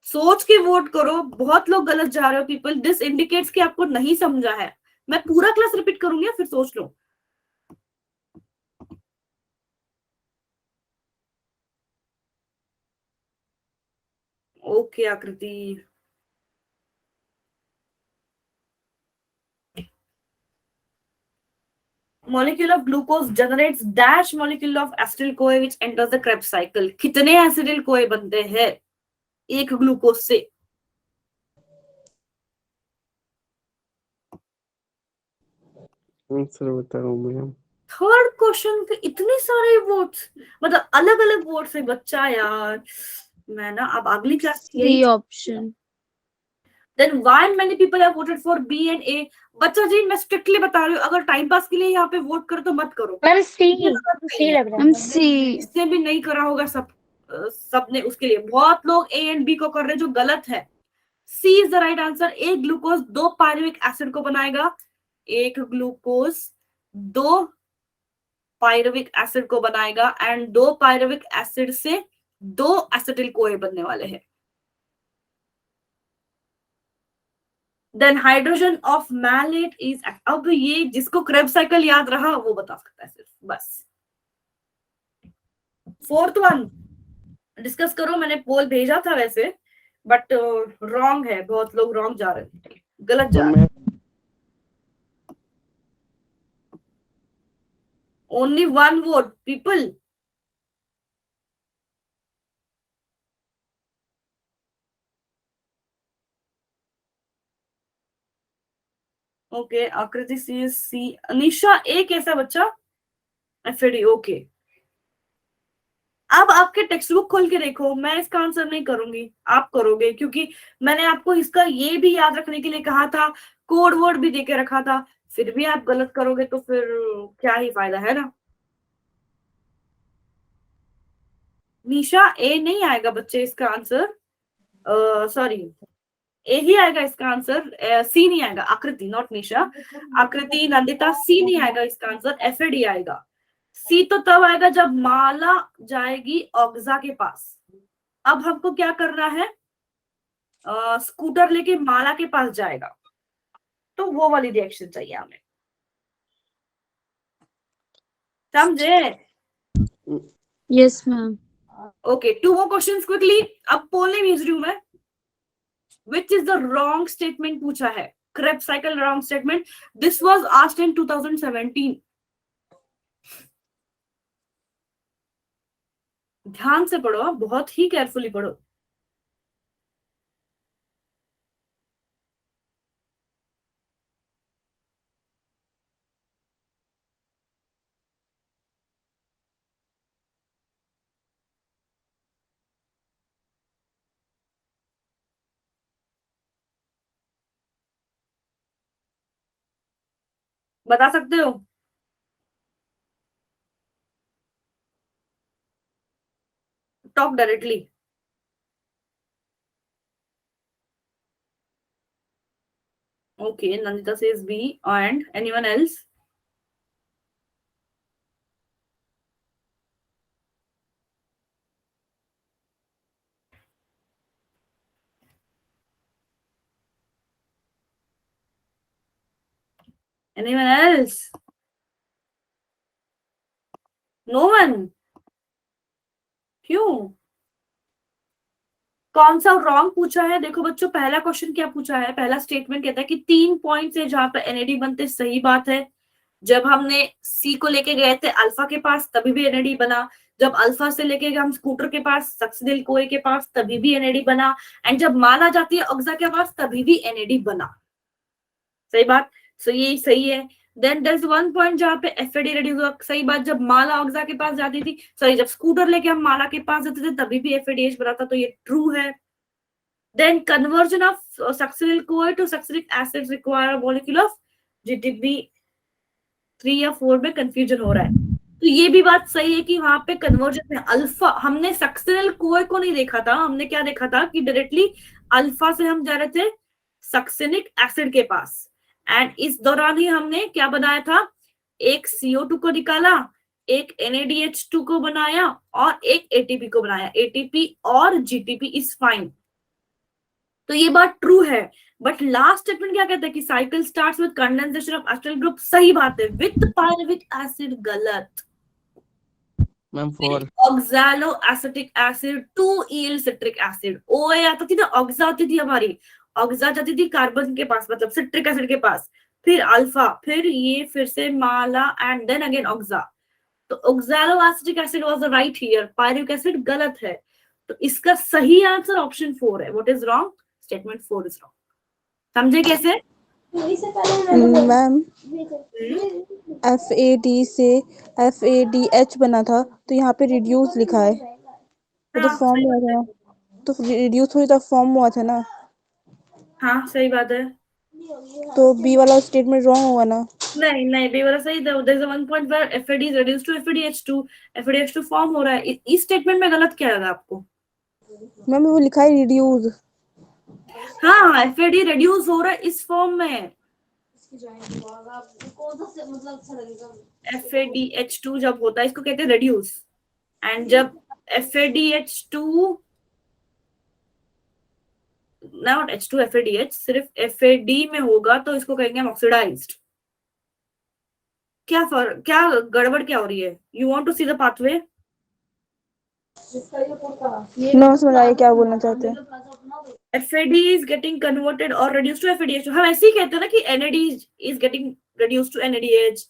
सोच के वोट करो. बहुत लोग गलत जा रहे हो पीपल. दिस इंडिकेट्स कि आपको नहीं समझा है. मैं पूरा क्लास रिपीट करूंगी, फिर सोच लो. ओके आकृति. Molecule of glucose generates dash molecule of acetyl-CoA which enters the Krebs cycle. कितने acetyl-CoA बनते हैं एक ग्लूकोज से? आंसर बताओ मैम. थर्ड क्वेश्चन के इतने सारे वोट्स, मतलब अलग अलग वोट्स है बच्चा यार. मैं ना अब अगली class C option. Then why many people have voted for B and A? बच्चा जी मैं स्ट्रिक्टली बता रही हूँ, अगर टाइम पास के लिए यहाँ पे वोट करो तो मत करो. मैम सी नहीं सी है. लग रहा Ma'am, है. C. इसने भी नहीं करा होगा सबने उसके लिए. बहुत लोग A and B को कर रहे हैं जो गलत है. C is the right answer. एक ग्लूकोज 2 पायरुविक एसिड को बनाएगा. एक ग्लूकोज 2 पायरुविक एसिड को बनाएगा एंड 2 पायरुविक एसिड से 2 एसिटिल कोए बनने वाले हैं. Then hydrogen of malate is. अब ये जिसको क्रेब्स साइकिल याद रहा वो बता सकता है सिर्फ, बस. फोर्थ वन डिस्कस करो. मैंने पोल भेजा था वैसे, बट रॉन्ग है. बहुत लोग रॉन्ग जा रहे हैं, गलत जा रहे हैं. Only 1 vote people. ओके आकृति सी. निशा ए कैसा बच्चा? एफएडी. ओके, अब आपके टेक्स्ट बुक खोल के देखो. मैं इसका आंसर नहीं करूंगी, आप करोगे, क्योंकि मैंने आपको इसका ये भी याद रखने के लिए कहा था, कोड वर्ड भी देके रखा था. फिर भी आप गलत करोगे तो फिर क्या ही फायदा है ना. निशा ए नहीं आएगा बच्चे इसका आंसर. सॉरी, ए ही आएगा इसका आंसर. सी नहीं आएगा. आकृति, नॉट निशा. आकृति, नंदिता, सी नहीं आएगा इसका आंसर. एफएडी आएगा. सी तो तब आएगा जब माला जाएगी ऑक्सा के पास. अब हमको क्या करना है, स्कूटर लेके माला के पास जाएगा, तो वो वाली रिएक्शन चाहिए हमें. समझे? Yes, ma'am. Okay, 2 more questions quickly. अब पोल नहीं भेज रही हूं मैं. Which is the wrong statement पूछा है. Krebs cycle wrong statement. This was asked in 2017. ध्यान से पढ़ो, बहुत ही केयरफुली पढ़ो. बता सकते हो? Talk directly. Okay, Nandita says B. And anyone else? Anyone else? No one? क्यों? कौन सा रॉन्ग पूछा है? देखो बच्चों, पहला क्वेश्चन क्या पूछा है? पहला स्टेटमेंट कहता है कि 3 पॉइंट है जहां पर एनएडी बनते. सही बात है. जब हमने सी को लेके गए थे अल्फा के पास तभी भी एनएडी बना. जब अल्फा से लेके गए हम स्कूटर के पास, सक्सिडिल कोए के पास, तभी भी एनएडी बना. एंड जब माला जाती है ऑक्सा के पास तभी भी एनएडी बना. सही बात. सो ये सही है. देन देयर इज 1 पॉइंट जहां पे एफएडी रेड्यूस हुआ. सही बात. जब माला ऑक्सा के पास जाती थी, सॉरी, जब स्कूटर लेके हम माला के पास जाते थे तभी भी एफएडीएच बना था, तो ये ट्रू है. Then conversion of succinyl CoA to succinic acid require a molecule of GTP 3 या 4 में कंफ्यूजन हो रहा है। तो ये भी बात सही है कि वहां पे कन्वर्जन में अल्फा, हमने सक्सेनल कोए को नहीं देखा था, हमने क्या देखा था कि डायरेक्टली अल्फा से हम जा रहे थे सक्सेनिक एसिड के पास, एंड इस दौरान ही हमने क्या बनाया था, एक CO2 को निकाला, एक NADH2 को बनाया और एक ATP को बनाया। ATP और GTP इज फाइन, तो ये बात ट्रू है। बट लास्ट स्टेटमेंट क्या कहता है कि cycle starts with condensation of acetyl group, सही बात है, विद पायरुविक एसिड गलत, ma'am 4 oxalo acetic acid to yield citric acid. ओए आता थी ना, ऑक्सा आती थी हमारी, ऑक्सा जाती थी कार्बन के पास, मतलब सिट्रिक एसिड के पास, फिर अल्फा, फिर ये, फिर से माला, एंड देन अगेन ऑक्सा। तो oxalo acetic acid was the right here, pyruvic acid गलत है। तो इसका सही आंसर ऑप्शन 4 है। What is wrong? Statement 4 is wrong. समझे कैसे? मैम FAD से FADH बना था, तो यहाँ पे रिड्यूस लिखा है, वो तो हाँ, फॉर्म सही हुआ बात है। था, तो रिड्यूस हुई तो फॉर्म हुआ था ना, हाँ, सही बात है। तो B वाला स्टेटमेंट रॉन्ग होगा ना। नहीं नहीं, बी वाला सही था। There is a one point where FAD is reduced to FADH2, FADH2 form हो रहा है। इस स्टेटमेंट में गलत क्या लगा आपको? मैम वो लिखा है रिड्यूस। हाँ, FAD रिड्यूस हो रहा है इस फॉर्म में। FADH2 जब होता है इसको कहते हैं रिड्यूस, एंड जब FADH2 नॉट H2 FADH, सिर्फ FAD में होगा तो इसको कहेंगे हम ऑक्सीडाइज्ड। क्या फर्क, क्या गड़बड़ क्या हो रही है? You want to see the pathway? No समझ आया क्या बोलना चाहते हैं। FAD is getting converted or reduced to FADH. हम ऐसे ही कहते हैं ना कि NAD is getting reduced to NADH,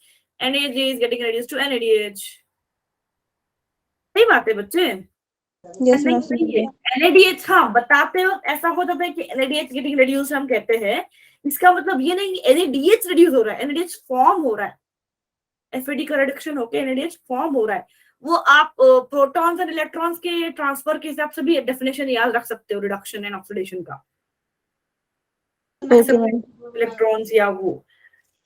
NAD is getting reduced to NADH। सही बात है बच्चे? यस नहीं मैम सही है। NADH, हाँ, बताते वक्त ऐसा हो जाता है कि NADH getting reduced हम कहते हैं, इसका मतलब ये नहीं कि NADH reduce हो रहा है, NADH फॉर्म हो रहा है। FAD का रिडक्शन होकर NADH फॉर्म हो रहा है। वो आप प्रोटॉन्स और इलेक्ट्रॉन्स के ट्रांसफर के हिसाब से भी डेफिनेशन याद रख सकते हो रिडक्शन एंड ऑक्सीडेशन का। Okay ma'am. इलेक्ट्रॉन्स या वो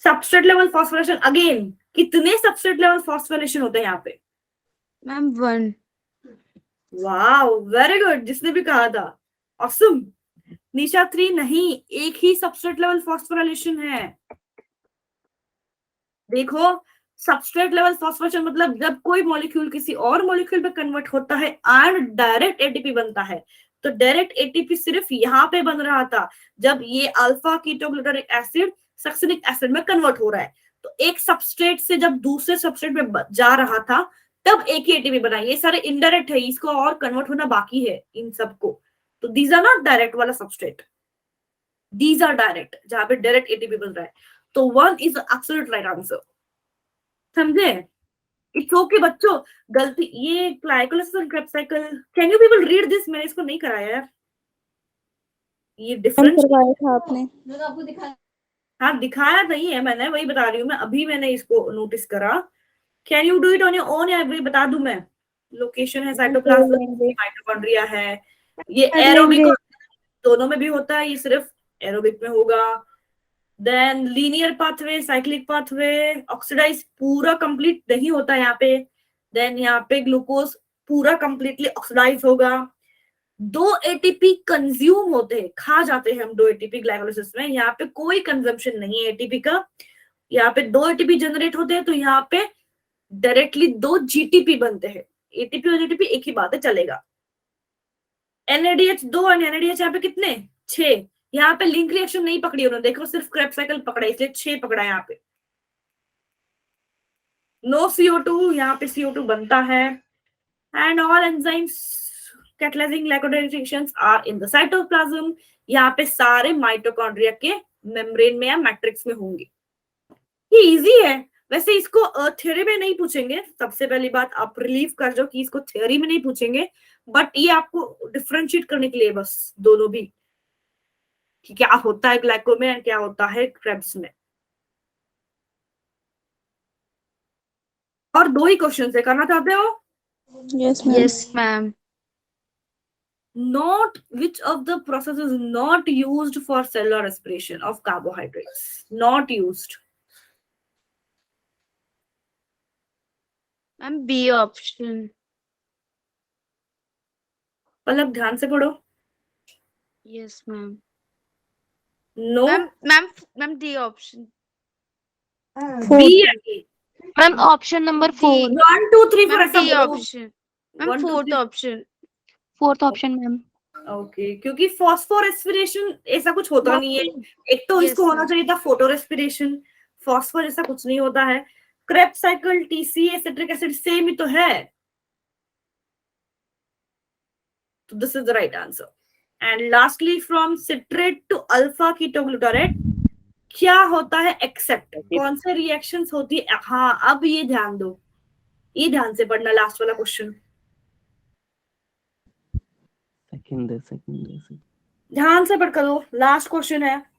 सबस्ट्रेट लेवल फॉस्फोरेशन, अगेन कितने सबस्ट्रेट लेवल फॉस्फोरेशन होते हैं यहाँ पे? मैम 1। वाओ, वेरी गुड, जिसने भी कहा था, ऑसम। निशा 3 नहीं, एक ही सबस्ट्रेट लेवल फॉस्फोराइलेशन है। देखो, सबस्ट्रेट लेवल फॉस्फोरेशन मतलब जब कोई मॉलिक्यूल किसी और मॉलिक्यूल में कन्वर्ट होता है एंड डायरेक्ट एटीपी बनता है। तो डायरेक्ट एटीपी सिर्फ यहाँ पे बन रहा था जब ये alpha ketoglutaric acid succinic acid में कन्वर्ट हो रहा है। तो एक सबस्ट्रेट से जब दूसरे सबस्ट्रेट में जा रहा था तब एक ही एटीपी बना। ये सारे इनडायरेक्ट है, इसको और कन्वर्ट होना बाकी है इन सबको। तो दीज आर नॉट डायरेक्ट वाला सबस्ट्रेट, दीज आर डायरेक्ट, जहां पे डायरेक्ट एटीपी बन रहा है। तो 1 इज एब्सोल्यूट राइट आंसर। समझे? इट्स ओके बच्चों, गलती ये ग्लाइकोलाइसिस और Krebs cycle, can you people read this? मैंने इसको नहीं कराया यार, ये डिफरेंस करवाया था आपने। हाँ, दिखाया नहीं है मैंने, वही बता रही हूँ मैं, अभी मैंने इसको नोटिस करा। Can you do it on your own, या वही बता दूं मैं? लोकेशन है साइटोप्लाज्म, माइटोकॉन्ड्रिया है, ये एरोबिक दोनों में भी होता है, ये सिर्फ एरोबिक में होगा। Then linear pathway, cyclic pathway, oxidise पूरा कंप्लीट नहीं होता यहाँ पे। देन यहाँ पे ग्लूकोज पूरा कंप्लीटली ऑक्सीडाइज होगा। 2 एटीपी कंज्यूम होते हैं, खा जाते हैं हम 2 एटीपी ग्लाइकोलाइसिस में। यहाँ पे कोई कंजम्पशन नहीं है एटीपी का। यहाँ पे 2 एटीपी जनरेट होते हैं, तो यहाँ पे डायरेक्टली 2 जीटीपी बनते हैं। एटीपी और जीटीपी एक ही बात है, चलेगा। NADH 2 और NADH यहाँ पे कितने? 6। यहाँ पे लिंक रिएक्शन नहीं पकड़ी उन्होंने, देखो सिर्फ क्रेब्स साइकिल पकड़ा, इसलिए 6 पकड़ा यहाँ पे। नो CO2, यहाँ पे CO2 बनता है। And all enzymes catalysing glycolysis reactions are in the cytoplasm. यहाँ पे सारे माइटोकॉन्ड्रिया के मेम्ब्रेन में या मैट्रिक्स में होंगे। ये इजी है वैसे, इसको थ्योरी में नहीं पूछेंगे। सबसे पहली बात आप रिलीव कर जाओ कि इसको थ्योरी में नहीं पूछेंगे, बट ये आपको डिफरेंशिएट करने के लिए बस दोनों भी, कि क्या होता है ग्लाइको में और क्या होता है क्रेब्स में। और 2 ही क्वेश्चन है, करना चाहते हो? Yes ma'am. Yes ma'am. Not which of the process is not used for cellular respiration of carbohydrates? Not used. Ma'am B option. Palak ध्यान से पढ़ो। Yes ma'am. No, ma'am D option. B है कि मैम ऑप्शन नंबर 4 1 2 3 4 मैम ऐसा D बोलो। Option. Ma'am 1 2 fourth 3 option. Fourth option ma'am. Okay, क्योंकि phosphor respiration ऐसा कुछ होता नहीं है। एक तो Yes, इसको होना ma'am. चाहिए था फोटो रेस्पिरेशन, फॉस्फोर ऐसा कुछ नहीं होता है। Krebs cycle, TCA, citric acid same ही तो है। तो this is the right answer. And lastly from citrate to alpha ketoglutarate क्या होता है एक्सेप्ट? कौन से रिएक्शंस होती है? हाँ, अब ये ध्यान दो, ये ध्यान से पढ़ना लास्ट वाला क्वेश्चन। सेकंड। ध्यान से पढ़ कर दो, लास्ट क्वेश्चन है।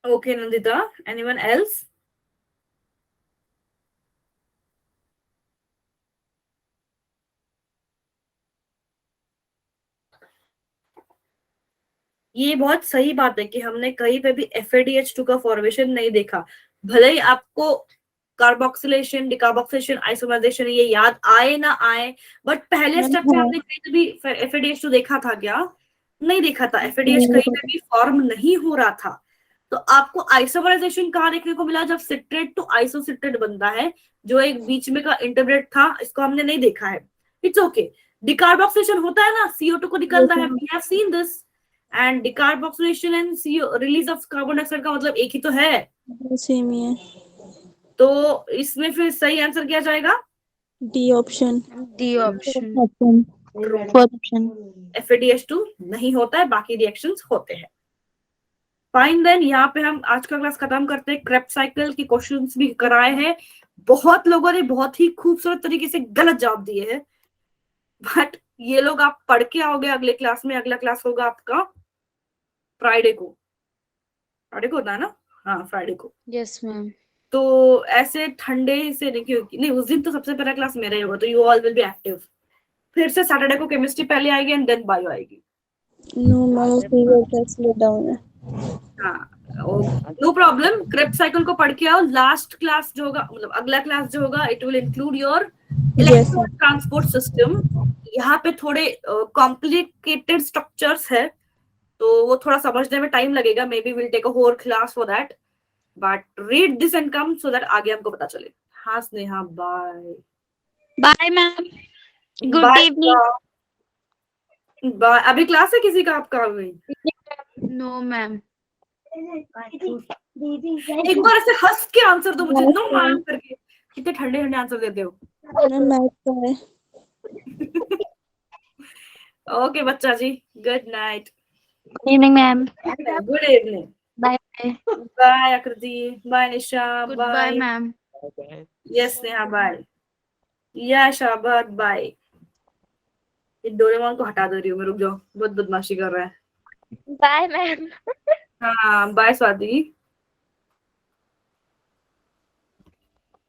Okay, Nandita. Anyone else? ये बहुत सही बात है कि हमने कहीं पे भी FADH2 का फॉर्मेशन नहीं देखा। भले ही आपको कार्बोक्सिलेशन, डिकार्बोक्सिलेशन, आइसोमराइजेशन ये याद आए ना आए, बट पहले स्टेप में आपने कहीं पे भी FADH2 देखा था क्या? नहीं देखा था। FADH कहीं पे भी फॉर्म नहीं हो रहा था। तो आपको आइसोमराइजेशन कहाँ देखने को मिला? जब सिट्रेट टू आइसोसिट्रेट बनता है, जो एक बीच में का इंटरब्रेट था, इसको हमने नहीं देखा है। It's okay. डिकार्बोक्सिलेशन होता है ना, CO2 को निकलता है, we have seen this. And decarboxylation and CO release of carbon dioxide का मतलब एक ही तो है। सेम ही है। तो इसमें फिर सही आंसर क्या जाएगा? D option. D option. Fourth option. FADH2 नहीं होता है, बाकी रिएक्शंस होते हैं। फाइन, देन यहाँ पे हम आज का क्लास खत्म करते हैं। क्रेब्स साइकिल के क्वेश्चंस भी कराए हैं। बहुत लोगों ने बहुत ही खूबसूरत तरीके से गलत जवाब दिए हैं, बट ये लोग आप पढ़ के आओगे अगले क्लास में। अगला क्लास होगा आपका फ्राइडे को। फ्राइडे को होता है ना? हाँ, फ्राइडे को। Yes ma'am. तो ऐसे ठंडे से नहीं, क्योंकि नहीं उस दिन तो सबसे पहला क्लास मेरा ही होगा, तो you all will be active. फिर से सैटरडे को केमिस्ट्री पहले आएगी एंड देन बायो आएगी। नो मैम, फीवर टेस्ट ले डाउन है। हाँ, नो प्रॉब्लम। क्रेब्स साइकिल को पढ़ के आओ। लास्ट क्लास जो होगा, मतलब अगला क्लास जो होगा, it will include your electron transport system. यहाँ पे थोड़े कॉम्प्लिकेटेड स्ट्रक्चर्स है, तो वो थोड़ा समझने में टाइम लगेगा। Maybe will take a whole class for that, but read this and come so that आगे हमको पता चले। हाँ Sneha, bye. Bye ma'am, goodbye. Evening. Bye. अभी क्लास है किसी का आपका? अभी नो मैम। एक बार ऐसे हंस के आंसर दो मुझे, नो मैम करके। कितने ठंडे ठंडे आंसर देते हो। मैम मैथ का है। ओके बच्चा जी, good night. Good evening ma'am. Good evening. Bye. Bye Aakriti, bye Nisha, good bye bye. Ma'am. Yes Neha, bye. या शाबाद, बाय। ये डोरेमोन को हटा दे रही हूँ मैं, रुक जाओ, बहुत बदमाशी कर रहा है। Bye ma'am. हाँ, बाय स्वाति।